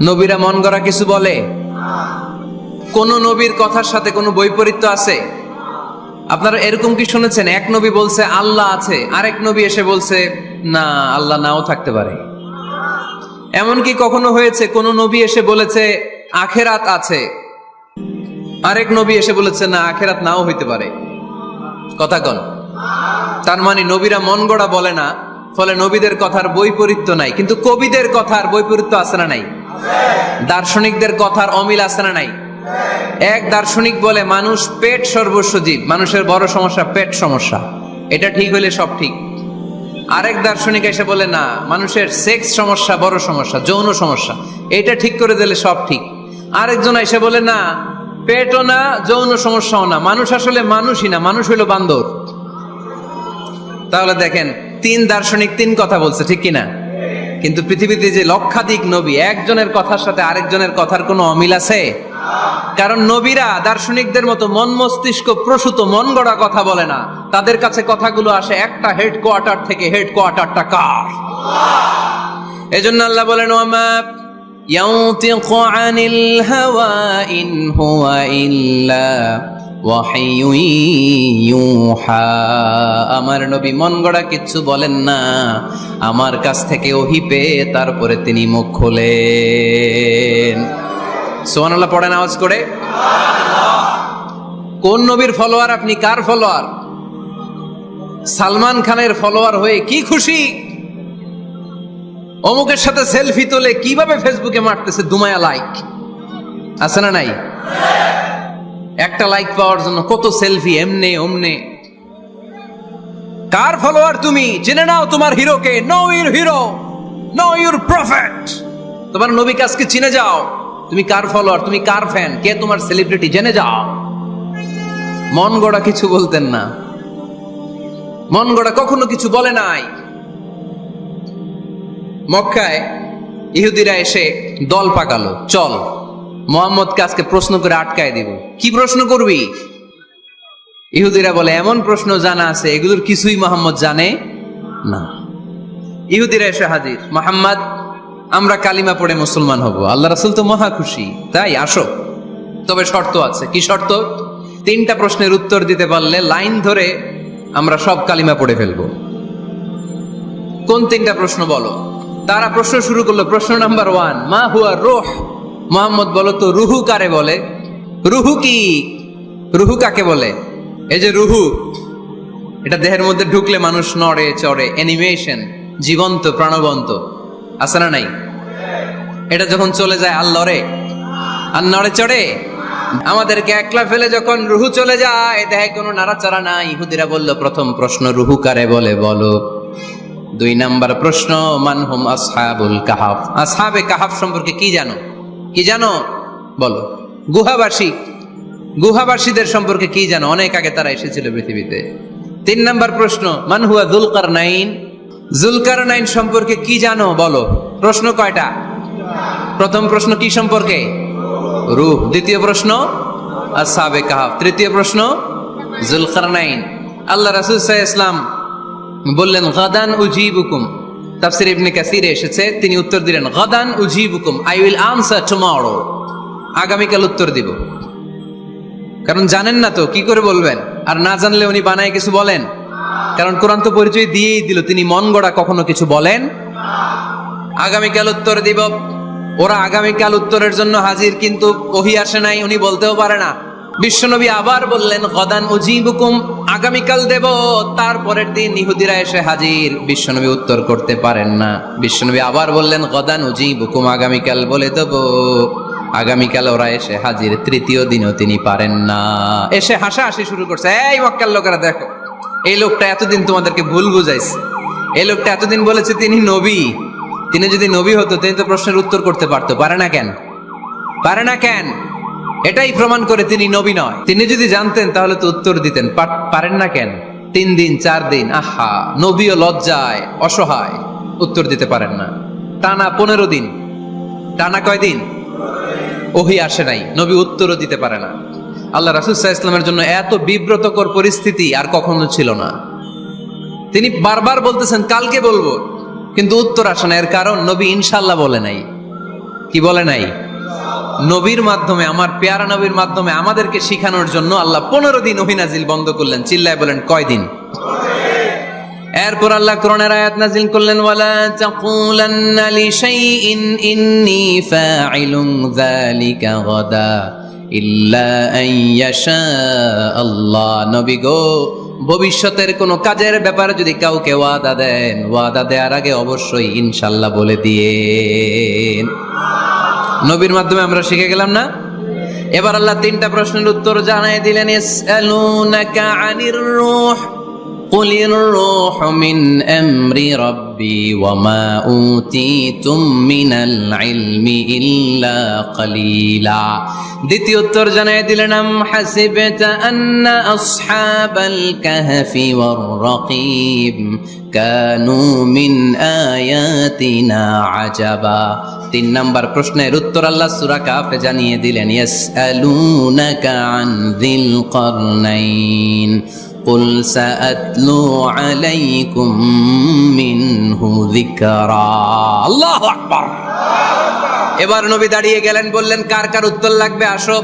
নবীরা মন গড়া কিছু বলে? কোন নবীর কথার সাথে কোনো বৈপরীত্য আছে? আপনারা এরকম কি শুনেছেন, এক নবী বলছে আল্লাহ আছে, আরেক নবী এসে বলছে না, আল্লাহ নাও থাকতে পারে? এমন কি কখনো হয়েছে কোন নবী এসে বলেছে আখেরাত আছে, আরেক নবী এসে বলেছে না, আখেরাত নাও হইতে পারে? কথা কন। তার মানে নবীরা মন গড়া বলে না, ফলে নবীদের কথার বৈপরীত্য নাই। কিন্তু কবিদের কথার বৈপরীত্য আছে না নাই? দার্শনিকদের কথার অমিল আছে না নাই? এক দার্শনিক বলে মানুষ পেট সর্বস্ব জীব, মানুষের বড় সমস্যা পেট সমস্যা, এটা ঠিক হইলে সব ঠিক। আরেক দার্শনিক এসে বলে না, মানুষের সেক্স সমস্যা বড় সমস্যা, যৌন সমস্যা, এটা ঠিক করে দিলে সব ঠিক। আরেকজন এসে বলে না, পেটও না যৌন সমস্যাও না, মানুষ আসলে মানুষই না, মানুষ হইল বান্দর। তাহলে দেখেন 3 দার্শনিক 3 কথা বলছে, ঠিক কিনা? কিন্তু পৃথিবীতে যে লক্ষাধিক নবী, একজনের কথার সাথে আরেকজনের কথার কোনো অমিল আছে? কারণ নবীরা দার্শনিকদের মতো মন মস্তিষ্ক প্রসূত মন গড়া কথা বলে না, তাদের কাছে কথাগুলো আসে একটা হেডকোয়ার্টার থেকে। হেডকোয়ার্টারটা কার? এজন্য আল্লাহ বলেন ওয়ামা ইয়ানতিকু আনিল হাওয়া ইন হুয়া ইল্লা ওয়াহিয়ুন ইউহা। আমার নবী মন গড়া কিচ্ছু বলেন না, আমার কাছ থেকে ওহী পেয়ে তারপরে তিনি মুখ খোলেন। সুবহানাল্লাহ পড়েন আওয়াজ করে। কোন নবীর ফলোয়ার আপনি? কার ফলোয়ার? সালমান খানের ফলোয়ার হয়ে কি খুশি? অমুকের সাথে সেলফি তোলে কিভাবে ফেসবুকে মারতেছে দুমায়া লাইক, আছে না নাই? একটা লাইক পাওয়ার জন্য কত সেলফি, এমনে ওমনে। কার ফলোয়ার তুমি? জেনে নাও তোমার হিরোকে। Know your hero, know your prophet. তোমার নবীকে আজকে চিনে যাও। তুমি কার ফলোয়ার, তুমি কার ফ্যান, কে তোমার সেলিব্রিটি, জেনে যাও। মন গড়া কিছু বলতেন না, মন গড়া কখনো কিছু বলে নাই। মক্কায় ইহুদিরা এসে দল পাকালো, চল মুহাম্মদকে আজকে প্রশ্ন করে আটকায় দিব। কি প্রশ্ন করবি? ইহুদিরা বলে এমন প্রশ্ন জানা আছে এগুলোর কিছুই মুহাম্মদ জানে না। ইহুদিরা এসে হাজির, মুহাম্মদ আমরা কালিমা পড়ে মুসলমান হব। আল্লাহ রাসূল তো মহা খুশি, তাই আসো। তবে শর্ত আছে। কি শর্ত? 3টা প্রশ্নের উত্তর দিতে পারলে লাইন ধরে আমরা সব কালিমা পড়ে ফেলবো। কোন 3টা প্রশ্ন বলো? তারা প্রশ্ন শুরু করলো। প্রশ্ন নাম্বার 1, মা হুয়া রূহ। মুহাম্মদ বলো তো রুহু কারে বলে? রুহু কি? রুহু কাকে বলে? এই যে রুহু, এটা দেহের মধ্যে ঢুকলে মানুষ নড়ে চড়ে, অ্যানিমেশন, জীবন্ত প্রাণবন্ত, আছে না নাই? এটা যখন চলে যায় আর লড়ে আর নড়ে চড়ে। আমাদেরকে একলা ফেলে যখন রুহু চলে যায়, দেহে কোনো নাড়াচাড়া নাই। ইহুদিরা বলল প্রথম প্রশ্ন রুহু কারে বলে বলো। 2 নাম্বার প্রশ্ন, মানহুম আসহাবুল কাহাফ। আসহাবে কাহাফ সম্পর্কে কি জানো? কি জানো বলো। গুহাবাসী, গুহাবাসীদের সম্পর্কে কি জানো? অনেক আগে তারা এসেছিল পৃথিবীতে। 3 নাম্বার প্রশ্ন, মান হুয়া যুলকারনাইন। যুলকারনাইন সম্পর্কে কি জানো বলো। প্রশ্ন কয়টা? প্রথম প্রশ্ন কি সম্পর্কে? রূহ। দ্বিতীয় প্রশ্ন আসহাবে কাহাফ। তৃতীয় প্রশ্ন যুলকারনাইন। আল্লাহ রাসূল সাল্লাল্লাহু আলাইহি ওয়াসাল্লাম বললেন গাদান উজিবুকুম। তাফসীর ইবনে কাসিরে এসেছে, তিনি উত্তর দিলেন গাদান উজিবুকুম, আই উইল আনসার টুমরো। আগামীকাল উত্তর দিব। কারণ জানেন না তো কি করে বলবেন, আর না জানলে উনি বানায় কিছু বলেন? কারণ কোরআন তো পরিচয় দিয়েই দিল, তিনি মন গড়া কখনো কিছু বলেন। আগামীকাল উত্তর দিব। ওরা আগামীকাল উত্তরের জন্য হাজির, কিন্তু ওহী আসে নাই, উনি বলতেও পারে না। বিশ্বনবী আবার বললেন গদান উজিবুকুম, আগামীকাল দেব। তারপরের দিন ইহুদিরা এসে হাজির, বিশ্বনবী উত্তর করতে পারেন না। বিশ্বনবী আবার বললেন গদান উজিবুকুম, আগামীকাল বলে দেব। আগামীকাল ওরা এসে হাজির, তৃতীয় দিনও তিনি পারেন না। এসে হাসাহাসি শুরু করছে, এই মক্কার লোকেরা দেখো, এই লোকটা এতদিন তোমাদেরকে ভুল বুঝাইছে। এই লোকটা এতদিন বলেছে তিনি নবী। তিনি যদি নবী হতো তিনি তো প্রশ্নের উত্তর করতে পারতো, পারে না কেন? পারে না কেন? এটাই প্রমাণ করে তিনি নবী নয়। তিনি যদি জানতেন তাহলে তো উত্তর দিতেন, পারেন না কেন? 3 দিন 4 দিন, আহা, নবীও লজ্জায় অসহায়, উত্তর দিতে পারেন না। টানা 15 দিন। টানা কয় দিন? ওহী আসে নাই, নবী উত্তরও দিতে পারে না। আল্লাহ রাসূল সাল্লাল্লাহু আলাইহি ওয়াসাল্লামের জন্য এত বিব্রতকর পরিস্থিতি আর কখনো ছিল না। তিনি বারবার বলতেছেন কালকে বলবো, কিন্তু উত্তর আসে না। এর কারণ নবী ইনশাআল্লাহ বলে নাই। কি বলে নাই? নবীর মাধ্যমে, আমার পেয়ারা নবীর মাধ্যমে আমাদেরকে শিখানোর জন্য আল্লাহ 15 দিন ওহী নাজিল বন্ধ করলেন। চিল্লায় বলেন কয় দিন? এরপর আল্লাহ কোরআনের আয়াত নাজিল করলেন, ওয়ালা তাকুলান্না লিশাইইন ইন্নী ফাইলুন যালিকা গাদা ইল্লা আন ইয়াশা আল্লাহ। নবী গো, ভবিষ্যতের কোন কাজের ব্যাপারে যদি কাউকে ওয়াদা দেন, ওয়াদা দেওয়ার আগে অবশ্যই ইনশাআল্লাহ বলে দিয়েন। নবীর মাধ্যমে আমরা শিখে গেলাম না? এবার আল্লাহ 3টা প্রশ্নের উত্তর জানাই দিলেন। ইয়াসআলুনাকা আনির রূহ কুলির রূহু মিন আমরি রাব্বি ওয়া মা উতিতুম মিনাল ইলমি ইল্লা কালিলা। দ্বিতীয় উত্তর জানাই দিলেন, আম হাসিবতা আন্না আসহাবাল কাহফি ওয়ার রাকিব কানু মিন আয়াতিনা আজাবা। 3 নাম্বার প্রশ্নের উত্তর আল্লাহ সূরা কাহফে জানিয়ে দিলেন, ইয়াসআলুনাকা আন যিল কারনাইন কুল সাআতলু আলাইকুম মিনহু যিকরা। আল্লাহু আকবার। এবার নবী দাঁড়িয়ে গেলেন, বললেন কার কার উত্তর লাগবে আসো।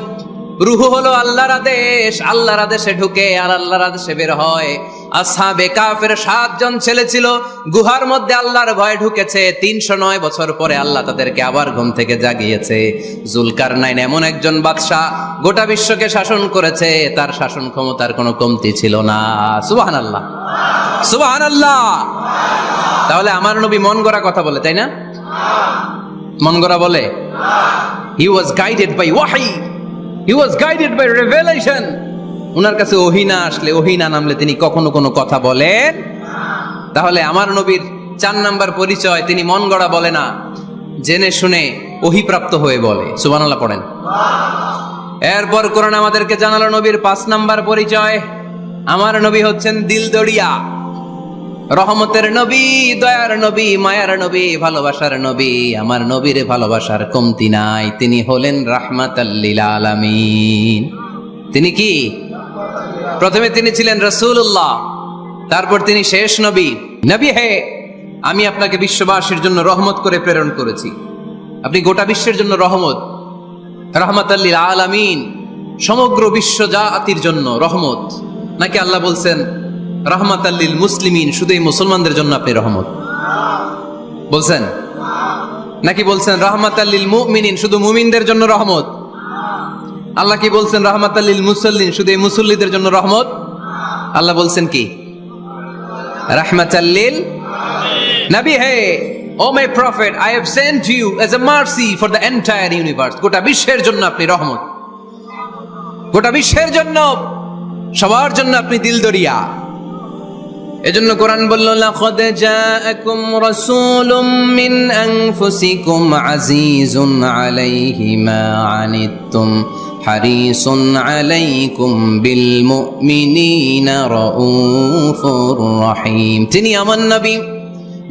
রূহ হলো আল্লাহর আদেশ, আল্লাহর আদেশে ঢুকে আর আল্লাহর আদেশে বের হয়। আসহাবে কাফের 7 জন ছেলে ছিল, গুহার মধ্যে আল্লাহর ভয় ঢুকেছে। 309 বছর পরে আল্লাহ তাদেরকে আবার ঘুম থেকে জাগিয়েছে। যুলকারনাইন এমন একজন বাদশা, গোটা বিশ্বকে শাসন করেছে, তার শাসন ক্ষমতার কোনো কমতি ছিল না। সুবহানাল্লাহ, সুবহানাল্লাহ। তাহলে আমার নবী মন গড়া কথা বলে, তাই না? মন গড়া বলে? He was guided by wahi, he was guided by revelation. উনার কাছে ওহী না আসলে, ওহী না নামলে তিনি কখনো কোনো কথা বলেন। তাহলে আমার নবীর 4 নাম্বার পরিচয়, তিনি মন গড়া বলে না, জেনে শুনে ওহী প্রাপ্ত হয়ে বলে। সুবহানাল্লাহ পড়েন। এরপর কোরআন আমাদেরকে জানালো নবীর 5 নাম্বার পরিচয়, আমার নবী হচ্ছেন দিলদরিয়া, রহমতের নবী, দয়ার নবী, মায়ার নবী, ভালোবাসার নবী। আমার নবীর ভালোবাসার কমতি নাই। তিনি হলেন রাহমাতাল লিল আলামিন। তিনি কি? প্রথমে তিনি ছিলেন রাসূলুল্লাহ, তারপর তিনি শেষ নবী। নবী হে আমি আপনাকে বিশ্ববাসীর জন্য রহমত করে প্রেরণ করেছি। আপনি গোটা বিশ্বের জন্য রহমত, রাহমাতাল লিল আলামিন, সমগ্র বিশ্ব জাতির জন্য রহমত। নাকি আল্লাহ বলছেন রাহমাতাল লিল মুসলিমিন, শুধু এই মুসলমানদের জন্য আপনি রহমত বলছেন? নাকি বলছেন রাহমাতাল লিল মুমিনিন, শুধু মুমিনদের জন্য রহমত? আল্লাহ কি বলছেন রাহমাতাল লিল মুসাল্লিন, শুধু এই মুসল্লিদের জন্য রহমত? আল্লাহ বলছেন কি রাহমাতাল লিল নবী, হে O my prophet, I have sent you as a mercy for the entire universe. গোটা বিশ্বের জন্য আপনি রহমত, গোটা বিশ্বের জন্য, সবার জন্য আপনি দিলদরিয়া। এজন্য কোরআন বলল লাকাদ জাআকুম রাসূলুম মিন আনফুসিকুম আজিজুন আলাইহি মা আনিতুম হারিসুন আলাইকুম বিল মুমিনিনা রাউফুর রহিম। তিনি আমার নবী,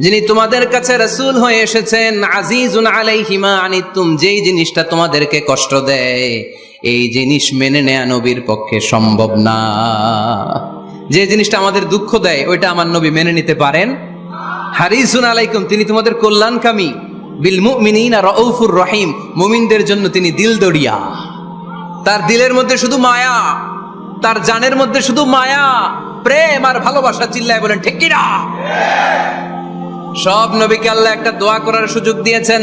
যিনি তোমাদের কাছে রাসূল হয়ে এসেছেন। আজিজুন আলাইহি মা আনিতুম, যেই জিনিসটা তোমাদেরকে কষ্ট দেয় এই জিনিস মেনে নেয়া নবীর পক্ষে সম্ভব না। যে জিনিসটা আমাদের দুঃখ দেয় ওইটা আমার নবী মেনে নিতে পারেন। হারিসুন আলাইকুম, তিনি তোমাদের কল্যাণকামী। বিল মুমিনিনা রাউফুর রহিম, মুমিনদের জন্য তিনি দিলদরিয়া। তার দিলের মধ্যে শুধু মায়া, তার জানের মধ্যে শুধু মায়া, প্রেম আর ভালোবাসা। চিল্লায় বলেন ঠিক কিনা? সব নবীকে আল্লাহ একটা দোয়া করার সুযোগ দিয়েছেন।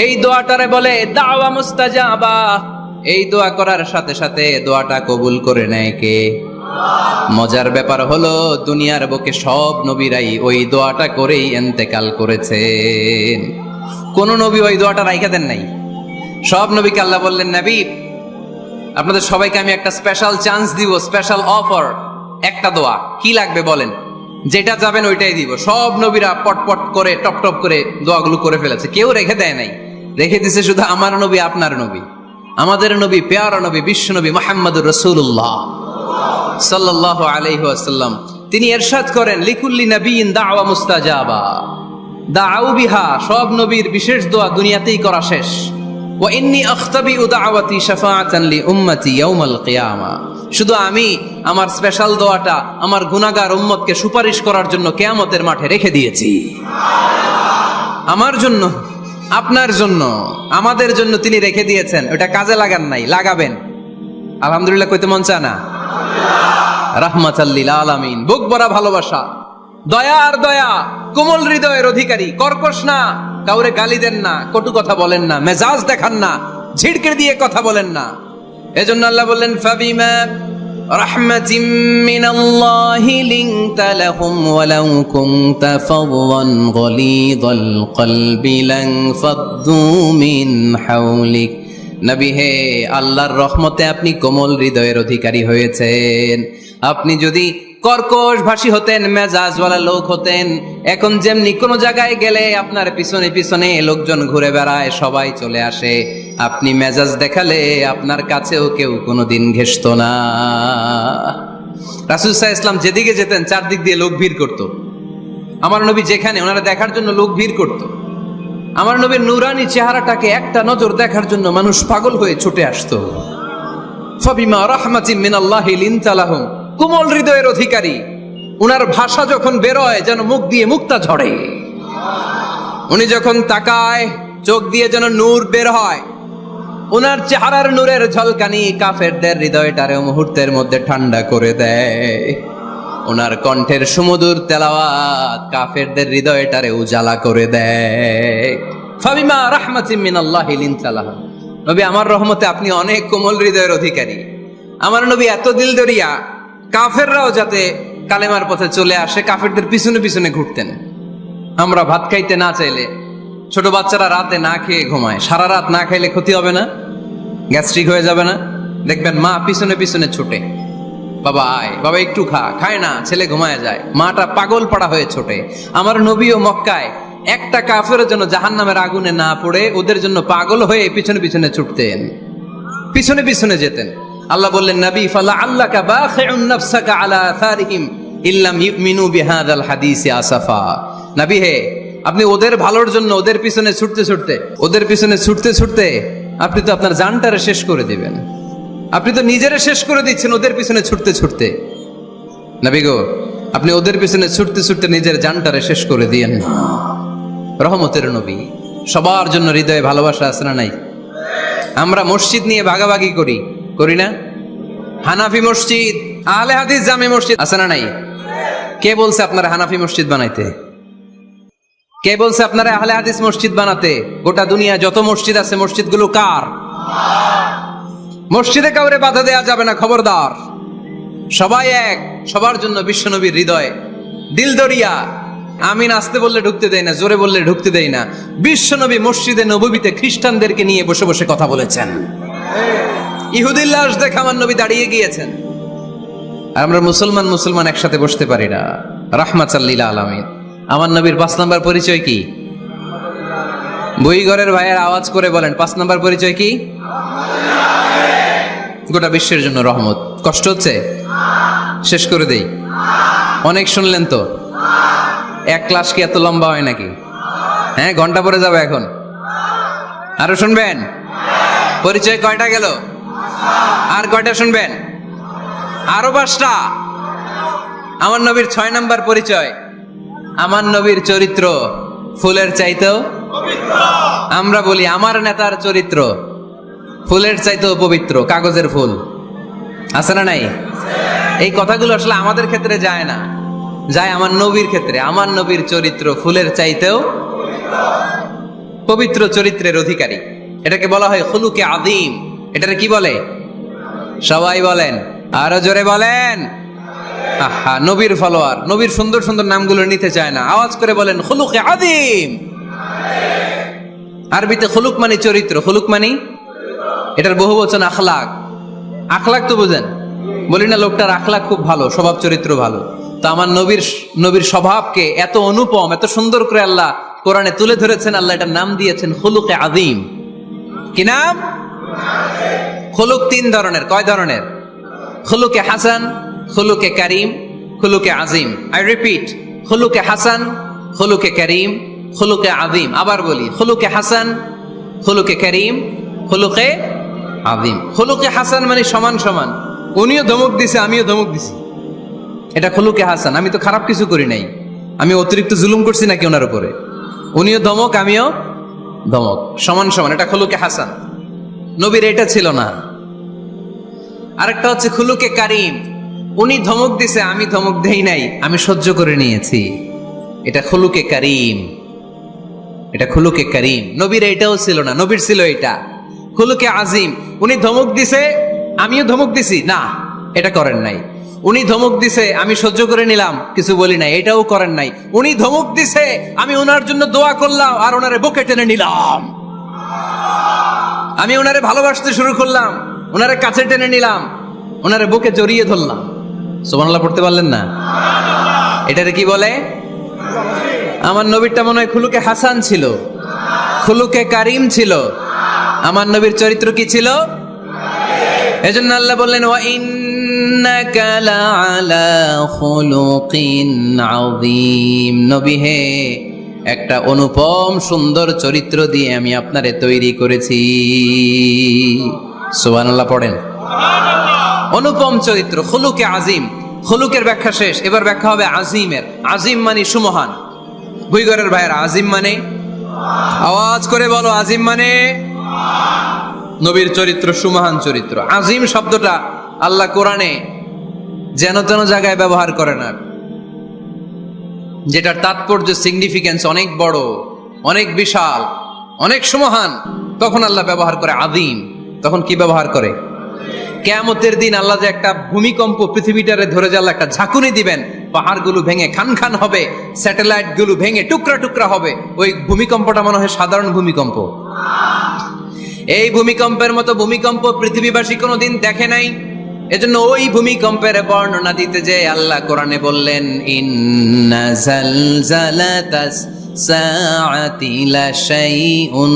এই দোয়াটারে বলে দাওয়া মুস্তাজাবা। এই দোয়া করার সাথে সাথে দোয়াটা কবুল করে নেয় কে? মজার ব্যাপার হলো দুনিয়ার বুকে সব নবীরাই ওই দোয়াটা করেই ইন্তেকাল করেছেন। কোন নবী ওই দোয়াটা রাইখা দেন নাই। সব নবীকে আল্লাহ বললেন নবী, আপনাদের সবাইকে আমি একটা স্পেশাল চান্স দিব, স্পেশাল অফার। একটা দোয়া, কি লাগবে বলেন, যেটা যাবেন ওইটাই দিব। সব নবীরা পটপট করে টপ টপ করে দোয়াগুলো করে ফেলেছে, কেউ রেখে দেয় নাই। রেখে দিছে শুধু আমার নবী, আপনার নবী, আমাদের নবী, পেয়ারা নবী, বিশ্ব নবী মুহাম্মদুর রাসূলুল্লাহ সাল্লাল্লাহু আলাইহি ওয়াসাল্লাম। তিনি ইরশাদ করেন লিকুল্লি নবিয়্যিন দাওয়া মুস্তাজাবা, দাউ বিহা। সব নবীর বিশেষ দোয়া দুনিয়াতেই করা শেষ। ওয়া ইন্নী আখতাবিউ দাওয়াতি শাফাআতান লি উম্মতি ইয়াউমাল কিয়ামা। শুধু আমি আমার স্পেশাল দোয়াটা আমার গুনাহগার উম্মতকে সুপারিশ করার জন্য কিয়ামতের মাঠে রেখে দিয়েছি। আমার জন্য, আপনার জন্য, আমাদের জন্য তিনি রেখে দিয়েছেন। ওটা কাজে লাগান নাই, লাগাবেন। আলহামদুলিল্লাহ কইতে মন চায় না? রাহমাতাল লিল আলামিন, বুক ভরা ভালোবাসা, দয়া আর দয়া, কোমল হৃদয়ের অধিকারী, কর্কশ না, কাউরে গালি দেন না, কটু কথা বলেন না, মেজাজ দেখান না, ঝিড়কে দিয়ে কথা বলেন না। এজন্য আল্লাহ বললেন ফাবিমা রাহমাতিম মিনাল্লাহি লিনতা লাহুম ওয়ালাউ কুনতা ফাদদান গলিযাল কলবি লান ফাদ্দু মিন হাওলিক। নবী হে, আল্লাহর রহমতে আপনি কোমল হৃদয়ের অধিকারী হয়েছেন। আপনি যদি কর্কশ ভাষী হতেন, মেজাজওয়ালা লোক হতেন, এখন যেমনি কোনো জায়গায় গেলে আপনার পিছনে পিছনে লোকজন ঘুরে বেড়ায়, সবাই চলে আসে, আপনি মেজাজ দেখালে আপনার কাছেও কেউ কোনোদিন ঘেষত না। রাসূল সাল্লাল্লাহু আলাইহি ওয়াসাল্লাম যেদিকে যেতেন চারদিক দিয়ে লোক ভিড় করত। আমার নবী যেখানে, ওনারা দেখার জন্য লোক ভিড় করত। আমার নবীর নূরানি চেহারাটাকে একটা নজর দেখার জন্য মানুষ পাগল হয়ে ছুটে আসতো। ফাবিমা রাহমাতিম মিনাল্লাহি লিনতা লাহুম, কোমল হৃদয়ের অধিকারী। উনার ভাষা যখন বেরোয় যেন মুখ দিয়ে মুক্তা ঝরে। উনি যখন তাকায় চোখ দিয়ে যেন নূর বের হয়। উনার চেহারার নূরের ঝলকানি কাফেরদের হৃদয়টারে মুহূর্তের মধ্যে ঠান্ডা করে দেয়। ওনার কণ্ঠের সুমধুর তেলাওয়াত কাফেরদের হৃদয়টারে উজালা করে দেয়। ফাবিমা রাহমাতিম মিনাল্লাহি লিনতা লাহুম, নবী আমার রহমতে আপনি অনেক কোমল হৃদয়ের অধিকারী। আমার নবী এত দিলদরিয়া, কাফেররাও যাতে কালেমার পথে চলে আসে কাফেরদের পিছনে পিছনে ঘুরতেন। আমরা ভাত খাইতে না চাইলে, ছোট বাচ্চারা রাতে না খেয়ে ঘুমায়, সারা রাত না খাইলে ক্ষতি হবে না? গ্যাস্ট্রিক হয়ে যাবে না? দেখবেন মা পিছনে পিছনে ছুটে, বাবা আয়, বাবা একটু খা, খায় না, ছেলে ঘুমায় যায়, মাটা পাগল পাড়া হয়ে ছোটে। আমার নবীও মক্কায় একটা কাফের জন্য জাহান্নামের আগুনে না পড়ে ওদের জন্য পাগল হয়ে পিছনে পিছনে ছুটতেন, পিছনে পিছনে যেতেন। আল্লাহ বললেন নবী ফালা আল্লাকা বাখিউন নাফসাকা আলা আথারিহিম ইল্লাম ইউমিনু বিহাদাল হাদিসি আসাফা। নবী হে, আপনি ওদের ভালোর জন্য ওদের পিছনে ছুটতে ছুটতে, ওদের পিছনে ছুটতে ছুটতে আপনি তো আপনার জানটারে শেষ করে দিবেন। আপনি তো নিজেরে শেষ করে দিচ্ছেন ওদের পিছনে ছুটতে ছুটতে। নবী গো, আপনি ওদের পিছনে ছুটতে ছুটতে নিজের জানটারে শেষ করে দিয়েন না। রহমতের নবী, সবার জন্য হৃদয়ে ভালোবাসা আছে না নাই? আমরা মসজিদ নিয়ে ভাগাভাগি করি না? হানাফি মসজিদ, আহলে হাদিস জামে মসজিদ আছে না নাই? কে বলছে আপনারা হানাফি মসজিদ বানাইতে? কে বলছে আপনারা আহলে হাদিস মসজিদ বানাতে? গোটা দুনিয়া যত মসজিদ আছে, মসজিদগুলো কার? মসজিদে কাউরে বাধা দেয়া যাবে না, খবরদার। সবাই এক, সবার জন্য বিশ্বনবীর হৃদয় দিল দরিয়া। আমিন আসতে বললে ঢুকতে দেয় না, জোরে বললে ঢুকতে দেয় না। বিশ্বনবী মসজিদে নববীতে খ্রিস্টানদেরকে নিয়ে বসে বসে কথা বলেছেন। ইহুদির লাশ দেখে আমার নবী দাঁড়িয়ে গিয়েছেন। আর আমরা মুসলমান একসাথে বসতে পারি না। রাহমাতাল লিল আলামিন। আমার নবীর 5 নাম্বার পরিচয় কি? বইঘরের ভাইয়ের আওয়াজ করে বলেন, 5 নাম্বার পরিচয় কি? গোটা বিশ্বের জন্য রহমত। কষ্ট হচ্ছে? শেষ করে দেই। অনেক শুনলেন তো। এক ক্লাস কি এত লম্বা হয় নাকি? হ্যাঁ, ঘন্টা পরে যাবে এখন। আরো শুনবেন? পরিচয় কয়টা গেল? আর কয়টা শুনবেন? আরো 5টা। আমার নবীর 6 নাম্বার পরিচয়, আমার নবীর চরিত্র ফুলের চাইতেও পবিত্র। আমরা বলি আমার নেতার চরিত্র ফুলের চাইতেও পবিত্র। কাগজের ফুল আছে না নাই? এই কথাগুলো আসলে আমাদের ক্ষেত্রে যায় না, যায় আমার নবীর ক্ষেত্রে। আমার নবীর চরিত্র ফুলের চাইতেও পবিত্র চরিত্রের অধিকারী। এটাকে বলা হয় খুলুকে আযীম। এটারে কি বলে? সবাই বলেন, আরো জোরে বলেন। আহা, নবীর ফলোয়ার, নবীর সুন্দর সুন্দর নামগুলো নিতে চায় না, আওয়াজ করে বলেন খুলুকে আযীম। আরবিতে খুলুক মানে চরিত্র, খুলুক মানে এটার বহু বচন আখলাক। আখলাক তো বুঝেন, বলি না লোকটার আখলাক খুব ভালো, স্বভাব চরিত্র ভালো। তো আমার নবীর স্বভাবকে এত অনুপম, এত সুন্দর করে আল্লাহ কোরআনে তুলে ধরেছেন। আল্লাহ এটার নাম দিয়েছেন খুলুকে আযীম। কি নাম? খুলুক 3 ধরনের। কয় ধরনের? খুলুকে হাসান, খুলুকে কারীম, খুলুকে আযীম। আই রিপিট, খুলুকে হাসান, খুলুকে কারীম, খুলুকে আযীম। আবার বলি, খুলুকে হাসান, খুলুকে কারীম, খুলুকে আযীম। খুলুকে হাসান মানে সমান সমান, উনিও ধমক দিছে আমিও ধমক দিছি, এটা খুলুকে হাসান। আমি তো খারাপ কিছু করি নাই, আমি অতিরিক্ত জুলুম করছি নাকি ওনার উপরে? উনিও ধমক আমিও ধমক, সমান সমান, এটা খুলুকে হাসান। নবীর এটা ছিল না। আরেকটা হচ্ছে খুলুকে কারীম, উনি ধমক দিছে আমি ধমক দেই নাই, আমি সহ্য করে নিয়েছি, এটা খুলুকে কারীম। এটা খুলুকে কারীম। নবীর এটাও ছিল না, নবীর ছিল এটা খুলুকে আযীম। উনি ধমক দিছে আমিও ধমক দিছি, না এটা করেন নাই। উনি ধমক দিছে আমি সহ্য করে নিলাম, কিছু বলি নাই, এটাও করেন নাই। উনি ধমক দিছে আমি ওনার জন্য দোয়া করলাম আর ওনারে বুকে টেনে নিলাম, আমি ওনারে ভালোবাসতে শুরু করলাম, ওনারে কাছে টেনে নিলাম, ওনারে বুকে জড়িয়ে ধরলাম। সুবহানাল্লাহ পড়তে পারলেন না? এটারে কি বলে? আমার নবীরটা মনে হয় খুলুকে হাসান ছিল, খুলুকে কারীম ছিল। আমার নবীর চরিত্র কি ছিল? এজন্য আল্লাহ বললেন ওয়া ইন্নাকা লাআলা খুলুকিন আযীম। নবী হে, একটা অনুপম সুন্দর চরিত্র দিয়ে আমি আপনারে তৈরি করেছি। সুবহানাল্লাহ পড়েন। অনুপম চরিত্র, খুলুকে আযীম। খুলুকের ব্যাখ্যা শেষ, এবার ব্যাখ্যা হবে আযীমের। আযীম মানে সুমহান। ভুইগরের ভাইয়ের আযীম মানে, আওয়াজ করে বলো, আযীম মানে নবীর চরিত্র সুমহান চরিত্র। আযীম শব্দটা আল্লাহ কোরআনে যেন তেন জায়গায় ব্যবহার করে না, যেটার তাৎপর্য সিগনিফিকেন্স অনেক বড়, অনেক বিশাল, অনেক সুমহান, তখন আল্লাহ ব্যবহার করে আযীম। তখন কি ব্যবহার করে? কিয়ামতের দিন আল্লাহ যে একটা ভূমিকম্প পৃথিবীটারে ধরে যে আল্লাহ একটা ঝাঁকুনি দিবেন, পাহাড়গুলো ভেঙে খান খান হবে, স্যাটেলাইট গুলো ভেঙে টুকরা টুকরা হবে। ওই ভূমিকম্পটা মনে হয় সাধারণ ভূমিকম্প। এই ভূমিকম্পের মতো ভূমিকম্প পৃথিবীবাসী কোনোদিন দেখে নাই। এজন্য ওই ভূমিকম্পের বর্ণনা দিতে যে আল্লাহ কোরআনে বললেন ইন্না জালজালাতাস সাআতি লাশাইউন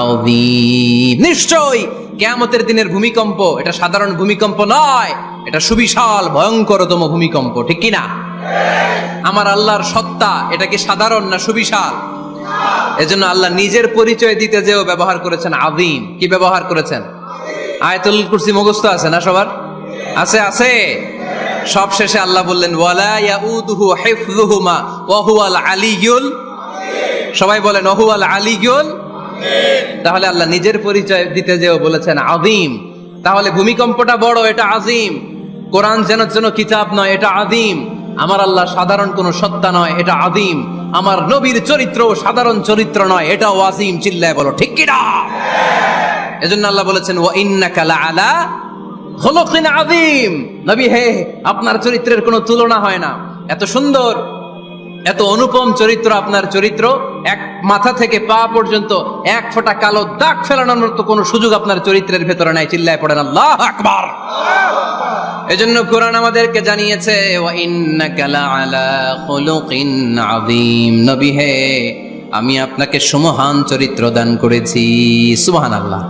আযীম। নিশ্চয়ই কিয়ামতের দিনের ভূমিকম্প এটা সাধারণ ভূমিকম্প নয়, এটা সুবিশাল ভয়ঙ্করতম ভূমিকম্প। ঠিক কি না? আমার আল্লাহর সত্তা এটা কি সাধারণ না সুবিশাল? এজন্য আল্লাহ নিজের পরিচয় দিতে যেও ব্যবহার করেছেন আযীম। কি ব্যবহার করেছেন? আয়াতুল কুরসি মুখস্থ আছে না সবার? আছে আছে। সব শেষে আল্লাহ বললেন ওয়ালা ইয়াউদুহু হিফযুহুমা ওয়া হুয়াল আলিয়্যুল, সবাই বলেন ওয়া হুয়াল আলিয়্যুল। তাহলে আল্লাহ নিজের পরিচয় দিতে যেও বলেছেন আযীম। তাহলে ভূমিকম্পটা বড়, এটা আযীম। কোরআন যেন কিতাব নয়, এটা আযীম। আমার আল্লাহ সাধারণ কোন সত্তা নয়, এটা আযীম। আমার নবীর চরিত্র সাধারণ চরিত্র নয়, এটাও আযীম। চিল্লায় বলো ঠিক কি না? এজন্য আল্লাহ বলেছেন ওয়া ইন্নাকা লাআলা খুলুকিন আযীম। নবী হে, আপনার চরিত্রের কোনো তুলনা হয় না। এত সুন্দর, এত অনুপম চরিত্র আপনার চরিত্র। এক মাথা থেকে পা পর্যন্ত এক ফোঁটা কালো দাগ ফেলানোর মতো কোনো সুযোগ আপনার চরিত্রের ভেতরে নাই। চিল্লায় পড়েন আল্লাহু আকবার। এজন্য কোরআন আমাদেরকে জানিয়েছে ওয়া ইন্নাকা লাআলা খুলুকিন আযীম। নবী হে, আমি আপনাকে সুমহান চরিত্র দান করেছি। সুবহানাল্লাহ।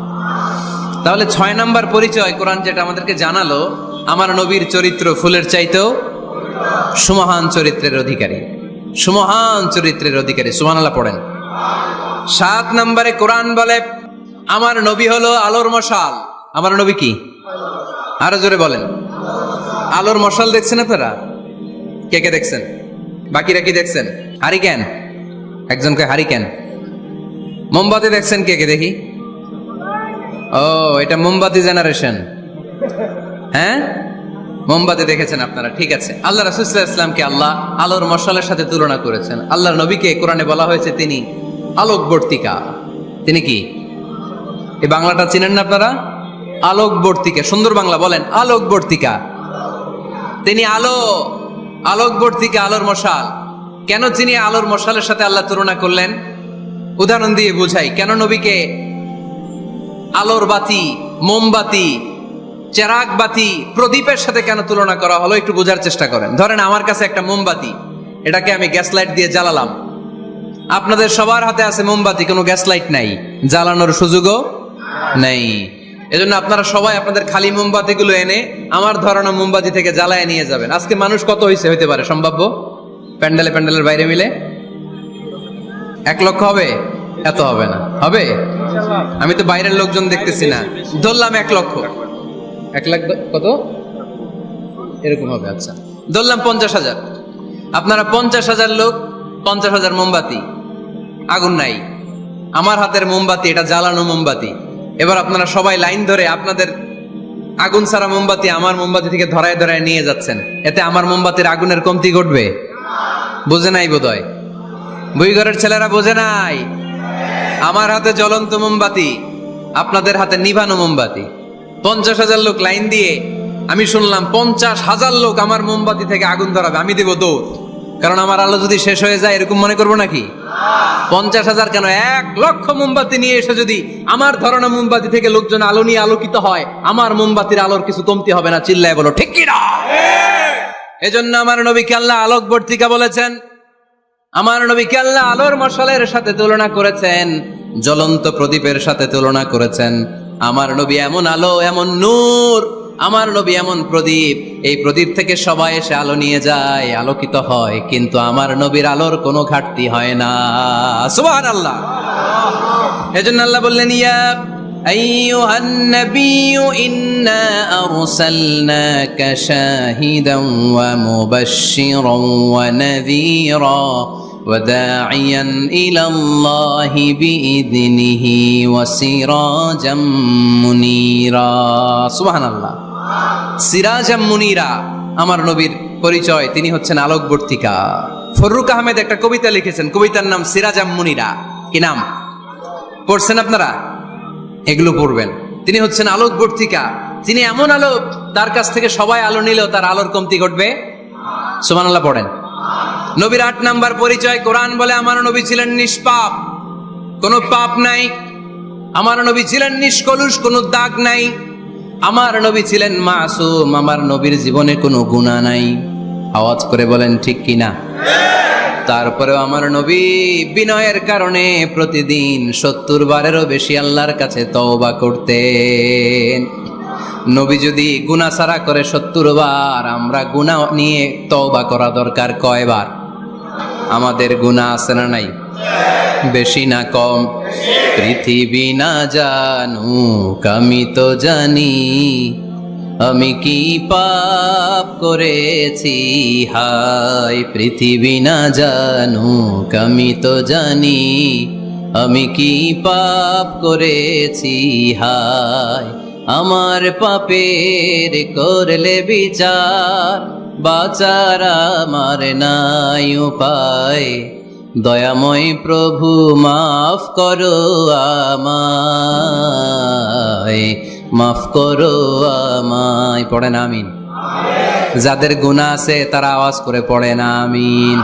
তাহলে 6 নাম্বার পরিচয় কোরআন যেটা আমাদেরকে জানালো, আমার নবীর চরিত্র ফুলের চাইতেও সুমহান চরিত্রের অধিকারী, সুমহান চরিত্রের অধিকারী। সুবহানাল্লাহ পড়েন। 7 নম্বরে কোরআন বলে আমার নবী হলো আলোর মশাল। আমার নবী কি? আরো জোরে বলেন। আলোর মশাল দেখছেন আপনারা? কে কে দেখছেন? বাকিরা কি দেখছেন? হারিকেন, একজনকে হারিকেন। মোমবাতি দেখছেন কে কে? দেখি। ও, এটা মোমবাতি জেনারেশন। হ্যাঁ, মোমবাতি দেখেছেন আপনারা, ঠিক আছে। আল্লাহ রাসূল সাল্লাল্লাহু আলাইহি ওয়াসাল্লামকে আল্লাহ আলোর মশালের সাথে তুলনা করেছেন। আল্লাহর নবীকে কোরআনে বলা হয়েছে তিনি আলোকবর্তিকা। তিনি কি? এই বাংলাটা চিনেন না আপনারা? আলোকবর্তিকা। সুন্দর বাংলা বলেন, আলোকবর্তিকা। তিনি আলো, আলোকবর্তিকা, আলোর মশাল। কেন তিনি আলোর মশালের সাথে আল্লাহ তুলনা করলেন? উদাহরণ দিয়ে বুঝাই। কেন নবীকে আলোর বাতি, মোমবাতি, চেরাগ বাতি, প্রদীপের সাথে কেন তুলনা করা হলো? একটু বোঝার চেষ্টা করেন। ধরেন আমার কাছে একটা মোমবাতি, এটাকে আমি গ্যাস লাইট দিয়ে জ্বালালাম। আপনাদের সবার হাতে আছে মোমবাতি, কোনো গ্যাস লাইট নাই, জ্বালানোর সুযোগও নেই। এজন্য আপনারা সবাই আপনাদের খালি মোমবাতিগুলো এনে আমার ধরানো মোমবাতি থেকে জ্বালায় নিয়ে যাবেন। আজকে মানুষ কত হইতে পারে সম্ভাব্য? প্যান্ডেলের বাইরে মিলে 1 লক্ষ হবে? এত হবে না, হবে? আমি তো বাইরের লোকজন দেখতেছি না, ধরলাম 1 লক্ষ। 1 লাখ কত এরকম হবে। আচ্ছা, ধরলাম 50,000। আপনারা 50,000 লোক, 50,000 মোমবাতি, আগুন নাই। আমার হাতের মোমবাতি, এটা জ্বালানো মোমবাতি। এবার আপনারা সবাই লাইন ধরে আপনাদের আগুন ছাড়া মোমবাতি আমার মোমবাতি থেকে ধরায় ধরায় নিয়ে যাচ্ছেন। এতে আমার মোমবাতির আগুনের কমতি ঘটবে? বোঝে নাই বোধহয়, বুইঘরের ছেলেরা বোঝে নাই। আমার হাতে জ্বলন্ত মোমবাতি, আপনাদের হাতে নিভানো মোমবাতি। 50,000 লোক লাইন দিয়ে, আমি শুনলাম 50,000 লোক আমার মোমবাতি থেকে আগুন ধরাবে, আমি দেব দৌড়। কারণ আমার আলো যদি শেষ হয়ে যায় এরকম মনে করবো নাকি? 50,000 কেন, 1 লক্ষ মোমবাতি নিয়ে এসে যদি আমার ধরানো মোমবাতি থেকে লোকজন আলো নিয়ে আলোকিত হয়, আমার মোমবাতির আলোর কিছু কমতি হবে না। চিল্লায় বলো ঠিক কি না? এজন্য আমার নবীকে আল্লাহ আলোকবর্তিকা বলেছেন। আমার নবীকে আল্লাহ আলোর মশালের সাথে তুলনা করেছেন, জ্বলন্ত প্রদীপের সাথে তুলনা করেছেন। আমার নবী এমন আলো, এমন নূর, আমার নবী এমন প্রদীপ, এই প্রদীপ থেকে সবাই এসে আলো নিয়ে যায়, আলোকিত হয়, কিন্তু আমার নবীর আলোর কোনো ঘাটতি হয় না। সুবহানাল্লাহ। এজন্য আল্লাহ বললেন ইয়া আইয়ুহান নাবিয়্যু ইন্না আরসালনাকা শাহিদান ওয়া মুবাশশিরান ওয়া নাযীরা وداعيا إلى الله بإذنه وسراجا منيرا سبحان الله سراجا منيرا আমার নবীর পরিচয়, তিনি হচ্ছেন আলোকবর্তিকা। ফররুক আহমেদ একটা কবিতা লিখেছেন, কবিতার নাম সিরাজা মুনিরা। কি নাম? পড়ছেন আপনারা? এগুলো পড়বেন। তিনি হচ্ছেন আলোকবর্তিকা, তিনি এমন আলো, তার কাছ থেকে সবাই আলো নিলেও তার আলোর কমতি ঘটবে। সুবহানাল্লাহ পড়েন। নবীর 8 নাম্বার পরিচয়, কোরআন বলে আমার নবী ছিলেন নিষ্পাপ, কোনো পাপ নাই। আমার নবী ছিলেন নিষ্কলুষ, কোনো দাগ নাই। আমার নবী ছিলেন মাসুম, আমার নবীর জীবনে কোনো গুনাহ নাই। আওয়াজ করে বলেন ঠিক কিনা? তারপরেও আমার নবী বিনয়ের কারণে প্রতিদিন 70 বারেরও বেশি আল্লাহর কাছে তওবা করতেন। নবী যদি গুনাহ ছাড়া করে 70 বার, আমরা গুনাহ নিয়ে তওবা করা দরকার কয়বার? আমাদের গুনাহ আছে না নাই? বেশি না কম? পৃথিবী না জানুক আমি তো জানি, আমি কি পাপ করেছি হায় পৃথিবী না জানুক আমি তো জানি, আমি কি পাপ করেছি হায়। আমার পাপের করলে বিচার, বাঁচার আমার নাই উপায়, দয়াময় প্রভু মাফ করো আমায়, মাফ করো আমায়। পড়েন আমিন। যাদের গুনাহ আছে তারা আওয়াজ করে পড়েন আমিন।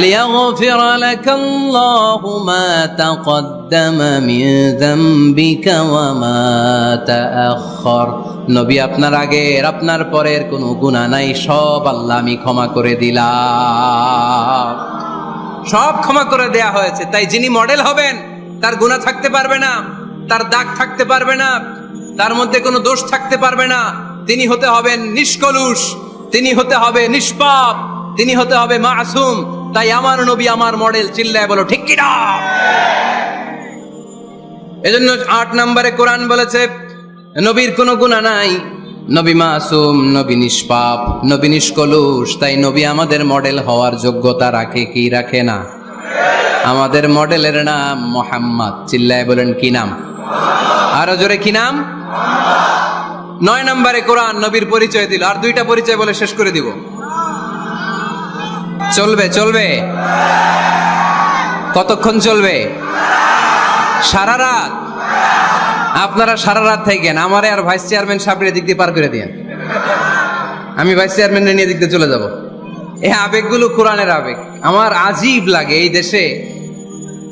ليغفر لك الله ما تقدم من ذنبك وما تأخر। নবী আপনার আগের আপনার পরের কোনো গুনাহ নাই, সব আল্লাহ আমি ক্ষমা করে দিলাম, সব ক্ষমা করে দেয়া হয়েছে। তাই যিনি মডেল হবেন তার গুনাহ থাকতে পারবে না, তার দাগ থাকতে পারবে না, তার মধ্যে কোনো দোষ থাকতে পারবে না। তিনি হতে হবেন নিষ্কলুষ, তিনি হতে হবে নিষ্পাপ, তিনি হতে হবে মাসুম। তাই আমার নবী আমার মডেল, চিল্লায় বলো ঠিক কি না? এজন্য 8 নম্বরে কোরআন বলেছে নবীর কোনো গুনাহ নাই, নবী মাসুম, নবী নিষ্পাপ, নবী নিষ্কলুষ। তাই নবী আমাদের মডেল হওয়ার যোগ্যতা রাখে কি রাখে না? আমাদের মডেলের নাম মুহাম্মদ। চিল্লায় বলেন কি নাম? আরো জোরে কি নাম? 9 নম্বরে কোরআন নবীর পরিচয় দিল। আর 2টা পরিচয় বলে শেষ করে দিব। চলবে চলবে? কতক্ষণ চলবে? সারা রাত? আপনারা সারা রাত থাকেন, আমারে আর ভাইস চেয়ারম্যান সাহেবের দিক দিয়ে পার করে দিয়েন, আমি ভাইস চেয়ারম্যানের নিয়ে দিক দিয়ে চলে যাব। এই আবেগগুলো কোরআনের আবেগ। আমার আজীব লাগে এই দেশে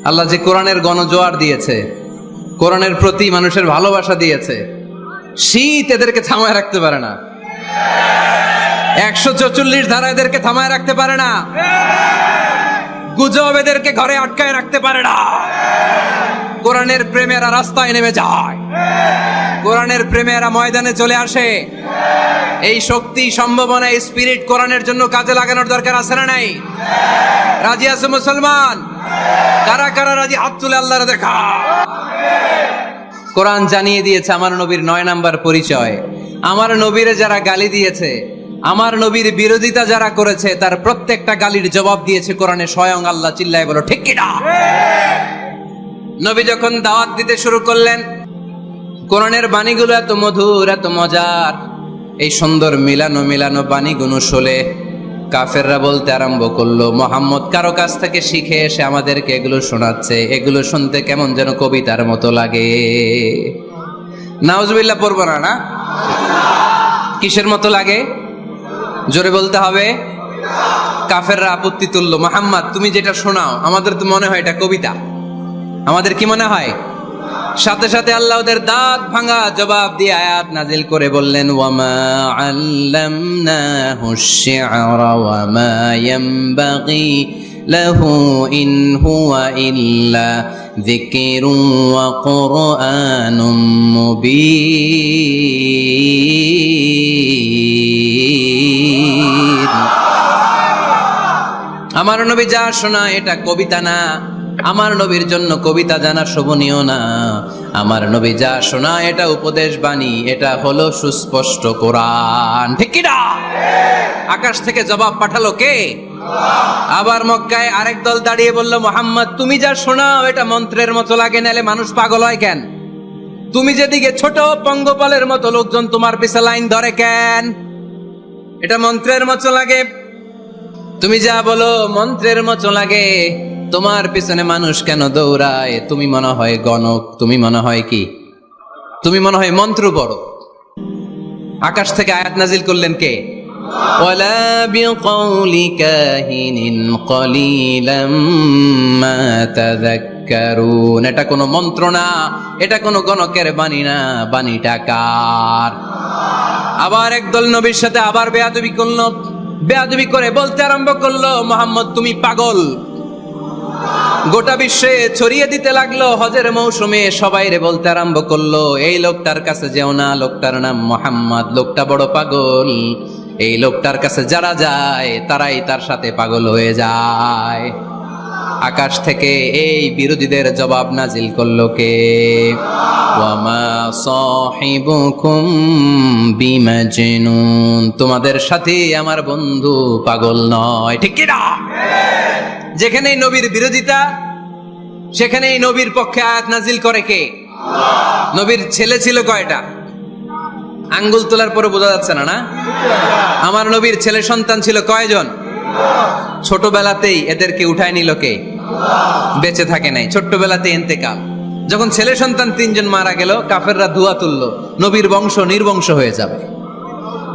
আল্লাহ যে কোরআনের গণজোয়ার দিয়েছে, কোরআনের প্রতি মানুষের ভালোবাসা দিয়েছে, শীত এদেরকে থামায় রাখতে পারে না, 144 ধারা এদেরকে থামায় রাখতে পারে না, গুজব এদেরকে ঘরে আটকায় রাখতে পারে না। কোরআনের প্রেমেরা রাস্তায় নেমে যায়, কোরআনের প্রেমেরা ময়দানে চলে আসে। এই শক্তি, সম্ভাবনা, স্পিরিট কোরআনের জন্য কাজে লাগানোর দরকার আছে না নাই? রাজি আছে মুসলমান? কারা কারা রাজি হাত তুলে আল্লাহর দেখা। কোরআন জানিয়ে দিয়েছে আমার নবীর 9 নাম্বার পরিচয়। আমার নবীরে যারা গালি দিয়েছে, আমার নবীর বিরোধিতা যারা করেছে, তার প্রত্যেকটা গালির জবাব দিয়েছে কোরআনে স্বয়ং আল্লাহ। চিল্লায় বলো ঠিক কি না? নবী যখন দাওয়াত দিতে শুরু করলেন, কোরআনের বাণীগুলো এত মধুর, এত মজার, এই সুন্দর মিলানো মিলানো বাণীগুলো শুনে কাফেররা বলতে আরম্ভ করলো, মুহাম্মদ কারো কাছ থেকে শিখে এসে আমাদেরকে এগুলো শোনাচ্ছে, এগুলো শুনতে কেমন যেন কবিতার মতো লাগে। নাউজুবিল্লাহ পড়বো না? না, কিসের মতো লাগে? জোরে বলতে হবে। কাফেররা আপত্তি তুললো, মুহাম্মদ তুমি যেটা শোনাও আমাদের তো মনে হয় এটা কবিতা। আমাদের কি মনে হয়? সাথে সাথে আল্লাহ ওদের দাঁত ভাঙা জবাব দিয়ে আয়াত নাজিল করে বললেন, ওয়ামা আল্লামনাহু আশ-শি'রা ওয়ামা ইয়ানবাগি লাহু ইন হুয়া ইল্লা যিকরুন ওয়া কুরআনুম মুবিন। আমার নবী যা শোনায় এটা কবিতা না, আমার নবীর জন্য কবিতা জানা শোভনীয় না। আমার নবী যা শোনায় এটা উপদেশ বাণী, এটা হলো সুস্পষ্ট কোরআন। ঠিক কি না? আকাশ থেকে জবাব পাঠালো কে? আবার মক্কায় আরেক দল দাঁড়িয়ে বলল, মুহাম্মদ তুমি যা শোনাও এটা মন্ত্রের মতো লাগে, নালে মানুষ পাগল হয় কেন? তুমি যেদিকে ছোট পঙ্গপালের মতো লোকজন তোমার পিছে লাইন ধরে কেন? এটা মন্ত্রের মতো লাগে। তুমি যা বলো মন্ত্রের মতো লাগে, তোমার পিছনে মানুষ কেন দৌড়ায়? তুমি মনে হয় গণক, তুমি মনে হয় কি? তুমি মনে হয় মন্ত্র পড়ো। আকাশ থেকে আয়াত নাজিল করলেন কে? ওয়ালা বিকাউলি কাহিনিন কলিলাম মা তাযাক্কারুন। এটা কোনো মন্ত্র না, এটা কোনো গণকের বাণী না, বাণীটা কার? আবার একদল নবীর সাথে আবার বেয়াদবি করলো, বেয়াদবি করে বলতে আরম্ভ করলো, মুহাম্মদ তুমি পাগল। গোটা বিশ্বে ছড়িয়ে দিতে লাগলো। হজের মৌসুমে সবাই রে বলতে আরম্ভ করলো, এই লোকটার কাছে যেও না, লোকটার নাম মুহাম্মদ, লোকটা বড় পাগল। এই লোকটার কাছে যারা যায় তারাই তার সাথে পাগল হয়ে যায়। আকাশ থেকে এই বিরোধীদের জবাব নাজিল করলো কে? ওয়ামা সাহিবুকুম বিমাজনুন, তোমাদের সাথে আমার বন্ধু পাগল নয়। ঠিক কি না? যেখানেই নবীর বিরোধিতা সেখানেই নবীর পক্ষে আয়াত নাজিল করে কে? নবীর ছেলে ছিল কয়টা? আঙ্গুল তোলার পরে বোঝা যাচ্ছে না, না? আমার নবীর ছেলে সন্তান ছিল কয়জন? ছোটবেলাতেই এদেরকে উঠায় নিল কে? বেঁচে থাকে নাই, ছোট্টবেলাতেই ইন্তেকাল। যখন ছেলে সন্তান 3 জন মারা গেল, কাফেররা দুয়া তুললো, নবীর বংশ নির্বংশ হয়ে যাবে।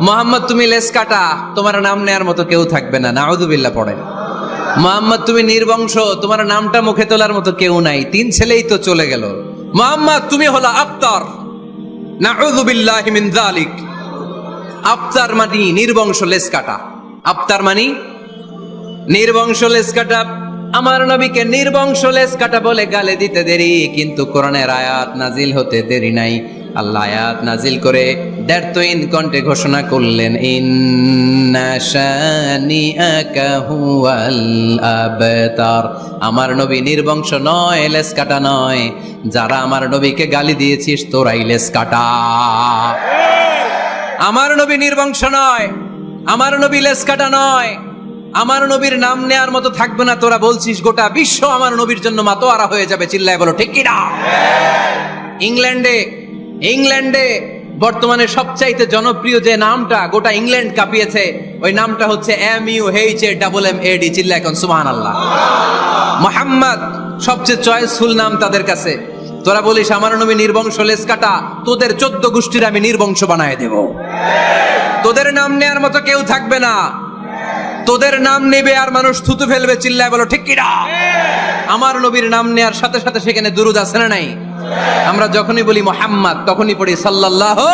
মোহাম্মদ তুমি লেস কাটা, তোমার নাম নেয়ার মতো কেউ থাকবে না। নাউযুবিল্লাহ পড়েন। মোহাম্মদ তুমি নির্বংশ, তোমার নামটা মুখে তোলার মতো কেউ নাই। 3 ছেলেই তো চলে গেল। মোহাম্মদ তুমি হলো আবতার। নাউযুবিল্লাহি মিন যালিক। আবতার মানে নির্বংশ, লেস কাটা। আবতার মানে নির্বংশ, লেস কাটা। আমার নবীকে নির্বংশ লেস কাটা বলে গালে দিতে দেরি, কিন্তু কোরআনের আয়াত নাজিল হতে দেরি নাই। আল্লাহ আয়াত নাজিল করে দ্ব্যর্থহীন কণ্ঠে ঘোষণা করলেন, ইন্না শানিআকা হুয়াল আবতার। আমার নবী নির্বংশ নয়, লেস কাটা নয়। যারা আমার নবীকে গালি দিয়েছিস তোরাই লেস কাটা। আমার নবী নির্বংশ নয়, আমার নবী লেস কাটা নয়। আমার নবীর নাম নেয়ার মতো থাকবে না। তোরা বলছিস গোটা বিশ্ব আমার নবীর জন্য মাতোয়ারা হয়ে যাবে। চিল্লায় বলো ঠিক কি না? ইংল্যান্ডে বর্তমানে সবচাইতে জনপ্রিয় যে নামটা গোটা ইংল্যান্ড কাঁপিয়েছে, ওই নামটা হচ্ছে MUHAMMAD। চিল্লায় এখন সুবহানাল্লাহ। মুহাম্মদ সবচেয়ে চয়েসফুল নাম তাদের কাছে। তোরা বলিস আমার নবী নির্বংশ, লেস কাটা, তোদের 14 গোষ্ঠীর আমি নির্বংশ বানায় দেব। তোদের নাম নেয়ার মতো কেউ থাকবে না। তোদের নাম নেবে আর মানুষ থুতু ফেলবে। চিল্লায় বলো ঠিক কি না? আমার নবীর নাম নেয়ার সাথে সাথে সেখানে দুরূদ আছে না নাই? আমরা যখনই বলি মুহাম্মদ তখনই পড়ি সাল্লাল্লাহু।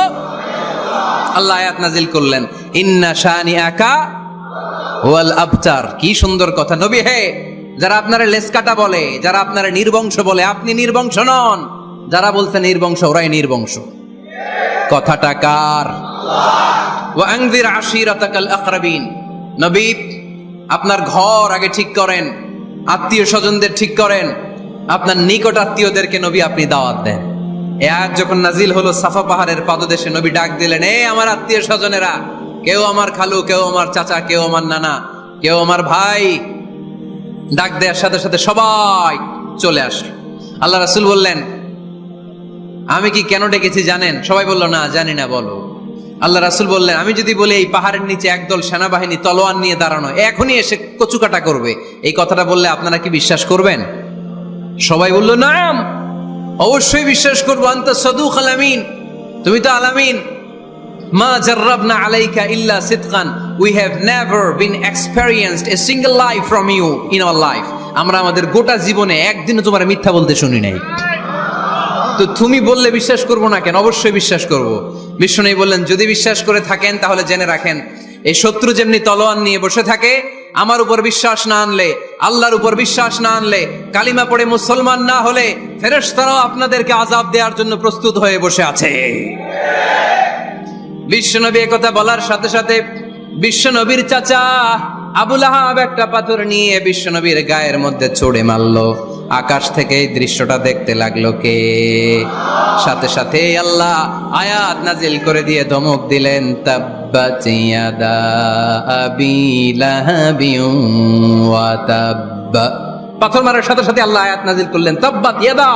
আল্লাহ আয়াত নাজিল করলেন, ইন্না শানিআকা ওয়াল আবতার। কি সুন্দর কথা। নবী হে, যারা আপনারা লেস কাটা বলে, যারা আপনারা নির্বংশ বলে, আপনি নির্বংশ নন। যারা বলছে নির্বংশ, ওরাই নির্বংশ। কথাটা কার? ওয়া আনযির আশিরাতাকাল আকরাবিন। নবী আপনার ঘর আগে ঠিক করেন, আত্মীয় স্বজনদের ঠিক করেন, আপনার নিকট আত্মীয়দেরকে নবী আপনি দাওয়াত দেন। এ আয়াত যখন নাজিল হলো, সাফা পাহাড়ের পাদদেশে নবী ডাক দিলেন, এ আমার আত্মীয় স্বজনেরা, কেউ আমার খালু, কেউ আমার চাচা, কেউ আমার নানা, কেউ আমার ভাই। ডাক দেওয়ার সাথে সাথে সবাই চলে আসলো। আল্লাহ রাসূল বললেন, আমি কি কেন ডেকেছি জানেন? সবাই বলল, না জানি না, বলো। আল্লাহ রাসূল বললেন, আমি যদি বলি এই পাহাড়ের নিচে একদল সেনাবাহিনী তলোয়ার নিয়ে দাঁড়ানো, এখনই এসে কচুকাটা করবে, এই কথাটা বললে আপনারা কি বিশ্বাস করবেন? সবাই বলল, নাম, অবশ্যই বিশ্বাস করবো। আনতা সাদুকুল আমিন, তুমি তো আলামিন। মা জাররাবনা আলাইকা ইল্লা সিদকান, we have never been experienced a single life from you in our life. আমরা আমাদের গোটা জীবনে একদিনও তোমার মিথ্যা বলতে শুনি নাই। তো তুমি বললে বিশ্বাস করবো না কেন? অবশ্যই বিশ্বাস করবো। বিষ্ণু বললেন, যদি বিশ্বাস করে থাকেন তাহলে জেনে রাখেন, এই শত্রু যেমনি তলোয়ার নিয়ে বসে থাকে, আমার উপর বিশ্বাস না আনলে, আল্লাহর উপর বিশ্বাস না আনলে, কালিমা পড়ে মুসলমান না হলে, ফেরেশতারাও আপনাদেরকে আযাব দেওয়ার জন্য প্রস্তুত হয়ে বসে আছে। বিশ্বনবী একথা বলার সাথে সাথে বিশ্বনবীর চাচা আবু লাহাব একটা পাথর নিয়ে বিশ্বনবীর গায়ের মধ্যে ছুঁড়ে মারলো। আকাশ থেকে এই দৃশ্যটা দেখতে লাগলো কে? সাথে সাথে আল্লাহ আয়াত নাজিল করে দিয়ে ধমক দিলেন, তাব্বাত ইয়াদা আবি লাহাবিন ওয়া তাব্ব। পাথর মারার সাথে সাথে আল্লাহ আয়াত নাজিল করলেন, তাব্বাত ইয়াদা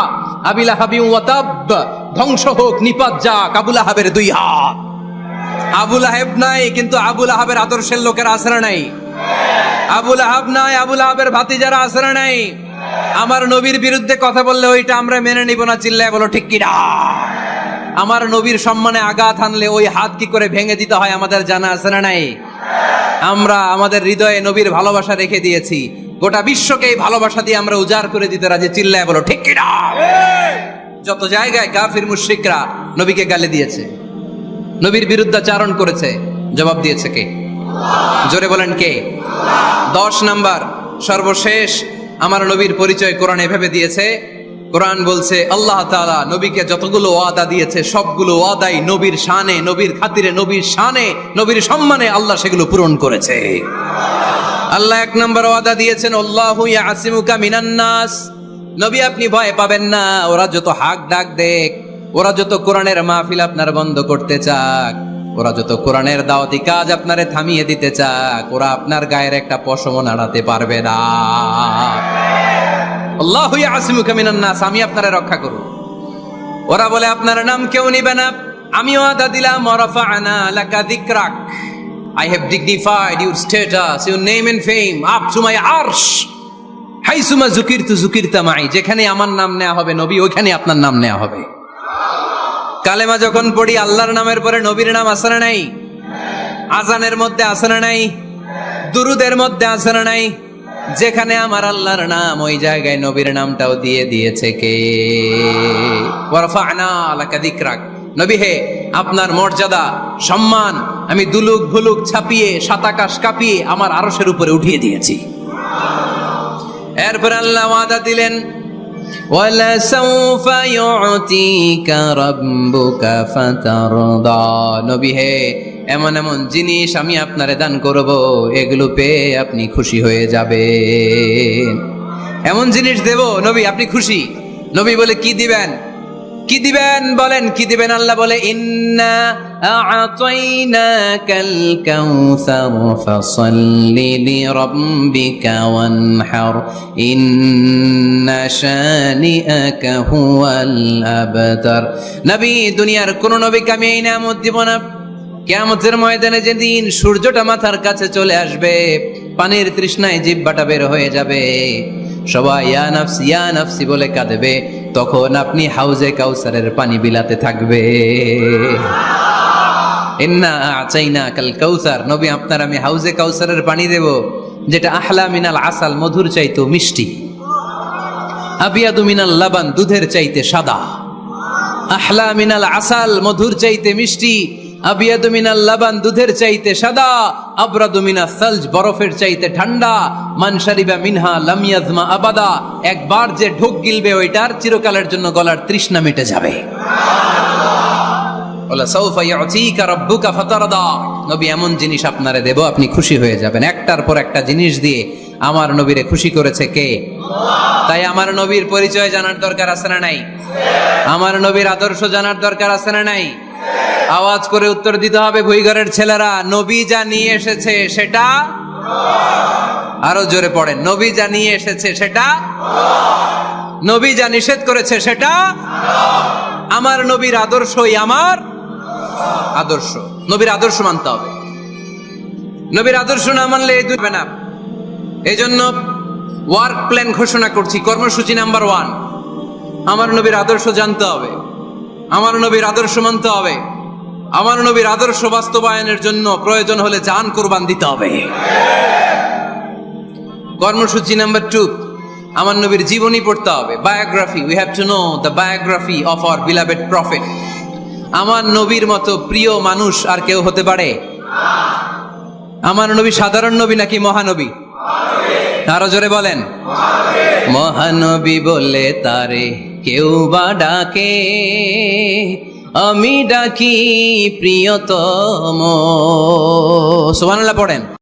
আবি লাহাবিন ওয়া তাব্ব। ধ্বংস হোক, নিপাত যাক আবু লাহাবের 2 হাত। আবু লাহাব নাই, কিন্তু আবু লাহাবের আদর্শের লোকেরা আসরা নাই। আবু লাহাব নাই, আবু লাহাবের ভাতিজারা আসরা নাই। আমার নবীর বিরুদ্ধে কথা বললে ওইটা আমরা মেনে নিব না। চিল্লায় বলো ঠিক কি না? আমার নবীর সম্মানে আঘাত হানলে ওই হাত কি করে ভেঙে দিতে হয় আমাদের জানা আছে না নাই? আমরা আমাদের হৃদয়ে নবীর ভালোবাসা রেখে দিয়েছি, গোটা বিশ্বকে এই ভালোবাসা দিয়ে আমরা উজাড় করে দিতে রাজি। চিল্লায় বলো ঠিক কি না? যত জায়গায় কাফির মুশরিকরা নবীকে গালি দিয়েছে, নবীর বিরুদ্ধাচারণ করেছে, জবাব দিয়েছে কে? জোরে বলেন কে? 10 নাম্বার সর্বশেষ আমার নবীর পরিচয় কোরআন এভাবে দিয়েছে। কোরআন বলছে আল্লাহ তাআলা নবীকে যতগুলো ওয়াদা দিয়েছে সবগুলো ওয়াদাই নবীর শানে, নবীর খাতিরে, নবীর শানে, নবীর সম্মানে আল্লাহ সেগুলো পূরণ করেছে। আল্লাহ এক নম্বর ওয়াদা দিয়েছেন, আল্লাহু ইয়াসিমুকা মিনান নাস। নবী আপনি ভয় পাবেন না, ওরা যত হাক ডাক দেখ, ওরা যত কোরআনের মাহফিল আপনার বন্ধ করতে চাক, ওরা যত কোরআনের দাওয়াতি কাজ আপনারে থামিয়ে দিতে চাক, ওরা আপনার গায়ের একটা পশমও নাড়াতে পারবে না। আল্লাহু ইয়াসিমুকা মিনান নাস, আমি আপনারে রক্ষা করব। ওরা বলে আপনার নাম কেউ নিবে না, আমি ওয়াদা দিলাম, ওয়ারাফা'না লাকা যিকরাক, I have dignified your status, your name and fame up to my arsh. হাইসুমা যুকিরতু যুকিরতা মাই, যেখানে আমার নাম নেওয়া হবে নবী, ওইখানে আপনার নাম নেওয়া হবে। কালেমা যখন পড়ি আল্লাহর নামের পরে নবীর নাম আছে না নাই? আজানের মধ্যে আছে না নাই? দুরুদের মধ্যে আছে না নাই? যেখানে আমার আল্লাহর নাম, ওই জায়গায় নবীর নামটাও দিয়ে দিয়েছে কে? ওয়ারাফা'না লাকা যিকরাক, নবী হে আপনার মর্যাদা সম্মান আমি দুলুক ভুলুক ছাপিয়ে, সাতাকাশ কাঁপিয়ে আমার আরশের উপরে উঠিয়ে দিয়েছি। এরপর আল্লাহ ওয়াদা দিলেন, ওয়ালা সাউফা ইউতিকা রাব্বুকা ফাতারদা, নবী হে এমন এমন জিনিস আমি আপনারে দান করব, এগুলো পেয়ে আপনি খুশি হয়ে যাবেন। এমন জিনিস দেব নবী আপনি খুশি। নবী বলে কি দিবেন? কি দিবেন বলেন, কি দিবেন? আল্লাহ বলে, ইন্না আ'তাইনাকাল কাউসার ফাসাল্লি লিরাব্বিকা ওয়ানহার ইন্না শানিআকা হুয়াল আবতার। নবী, দুনিয়ার কোন নবীকে আমি এই নিয়ামত দিব না। কিয়ামতের ময়দানে যেদিন সূর্যটা মাথার কাছে চলে আসবে, পানির তৃষ্ণায় জিহ্বাটা বের হয়ে যাবে, সবাই ইয়া নাফসি ইয়া নাফসি বলে কাঁদবে, তখন আপনি হাউজে কাউসারের পানি বিলাতে থাকবে। ইন্না আ'তাইনাকাল কাউসার, নবী আপনার আমি হাউজে কাউসারের পানি দেব, যেটা আহলা মিনাল আসাল, মধুর চাইতেও মিষ্টি, আবিয়াদু মিনাল লাবান, দুধের চাইতে সাদা। আহলা মিনাল আসাল, মধুর চাইতে মিষ্টি, আবিয়াদু মিনাল লাবান, দুধের চাইতে সাদা, আবরাদু মিনাস সালজ, বরফের চাইতে ঠান্ডা, মান শারিবা মিনহা লাম ইয়াজমা আবাদা, একবার যে ঢোক গিলবে ওইটার চিরকালের জন্য গলার তৃষ্ণা মিটে যাবে। ওয়ালা সাউফা ইউতিকা রাব্বুকা ফাতারদা, নবী এমন জিনিস আপনারে দেব আপনি খুশি হয়ে যাবেন। একটার পর একটা জিনিস দিয়ে আমার নবীরে খুশি করেছে কে? তাই আমার নবীর পরিচয় জানার দরকার আছে না নাই? আমার নবীর আদর্শ জানার দরকার আছে না নাই? আওয়াজ করে উত্তর দিতে হবে ভুইঘরের ছেলেরা, নবী যা নিয়ে এসেছে সেটা, আরো জোরে পড়েন, নবী যা নিয়ে এসেছে সেটা, নবী যা নিষেধ করেছে সেটা, আমার নবীর আদর্শই আমার আদর্শ। নবীর আদর্শ মানতে হবে। নবীর আদর্শ না মানলে এই দুই হবে না। এই জন্য ওয়ার্ক প্ল্যান ঘোষণা করছি, কর্মসূচি নাম্বার 1, আমার নবীর আদর্শ জানতে হবে, আমার নবীর আদর্শ মানতে হবে, আমার নবীর আদর্শ বাস্তবায়নের জন্য প্রয়োজন হলে জান কুরবান দিতে হবে। কর্মসূচি নাম্বার 2, আমার নবীর জীবনী পড়তে হবে, biography. We have to know the biography of our beloved prophet. আমার নবীর মতো প্রিয় মানুষ আর কেউ হতে পারে? আমার নবী সাধারণ নবী নাকি মহানবী? আরো জোরে বলেন, মহানবী বলে তারে কেউ বা ডাকে, আমি ডাকি প্রিয়তম। সুবহানাল্লাহ পড়েন।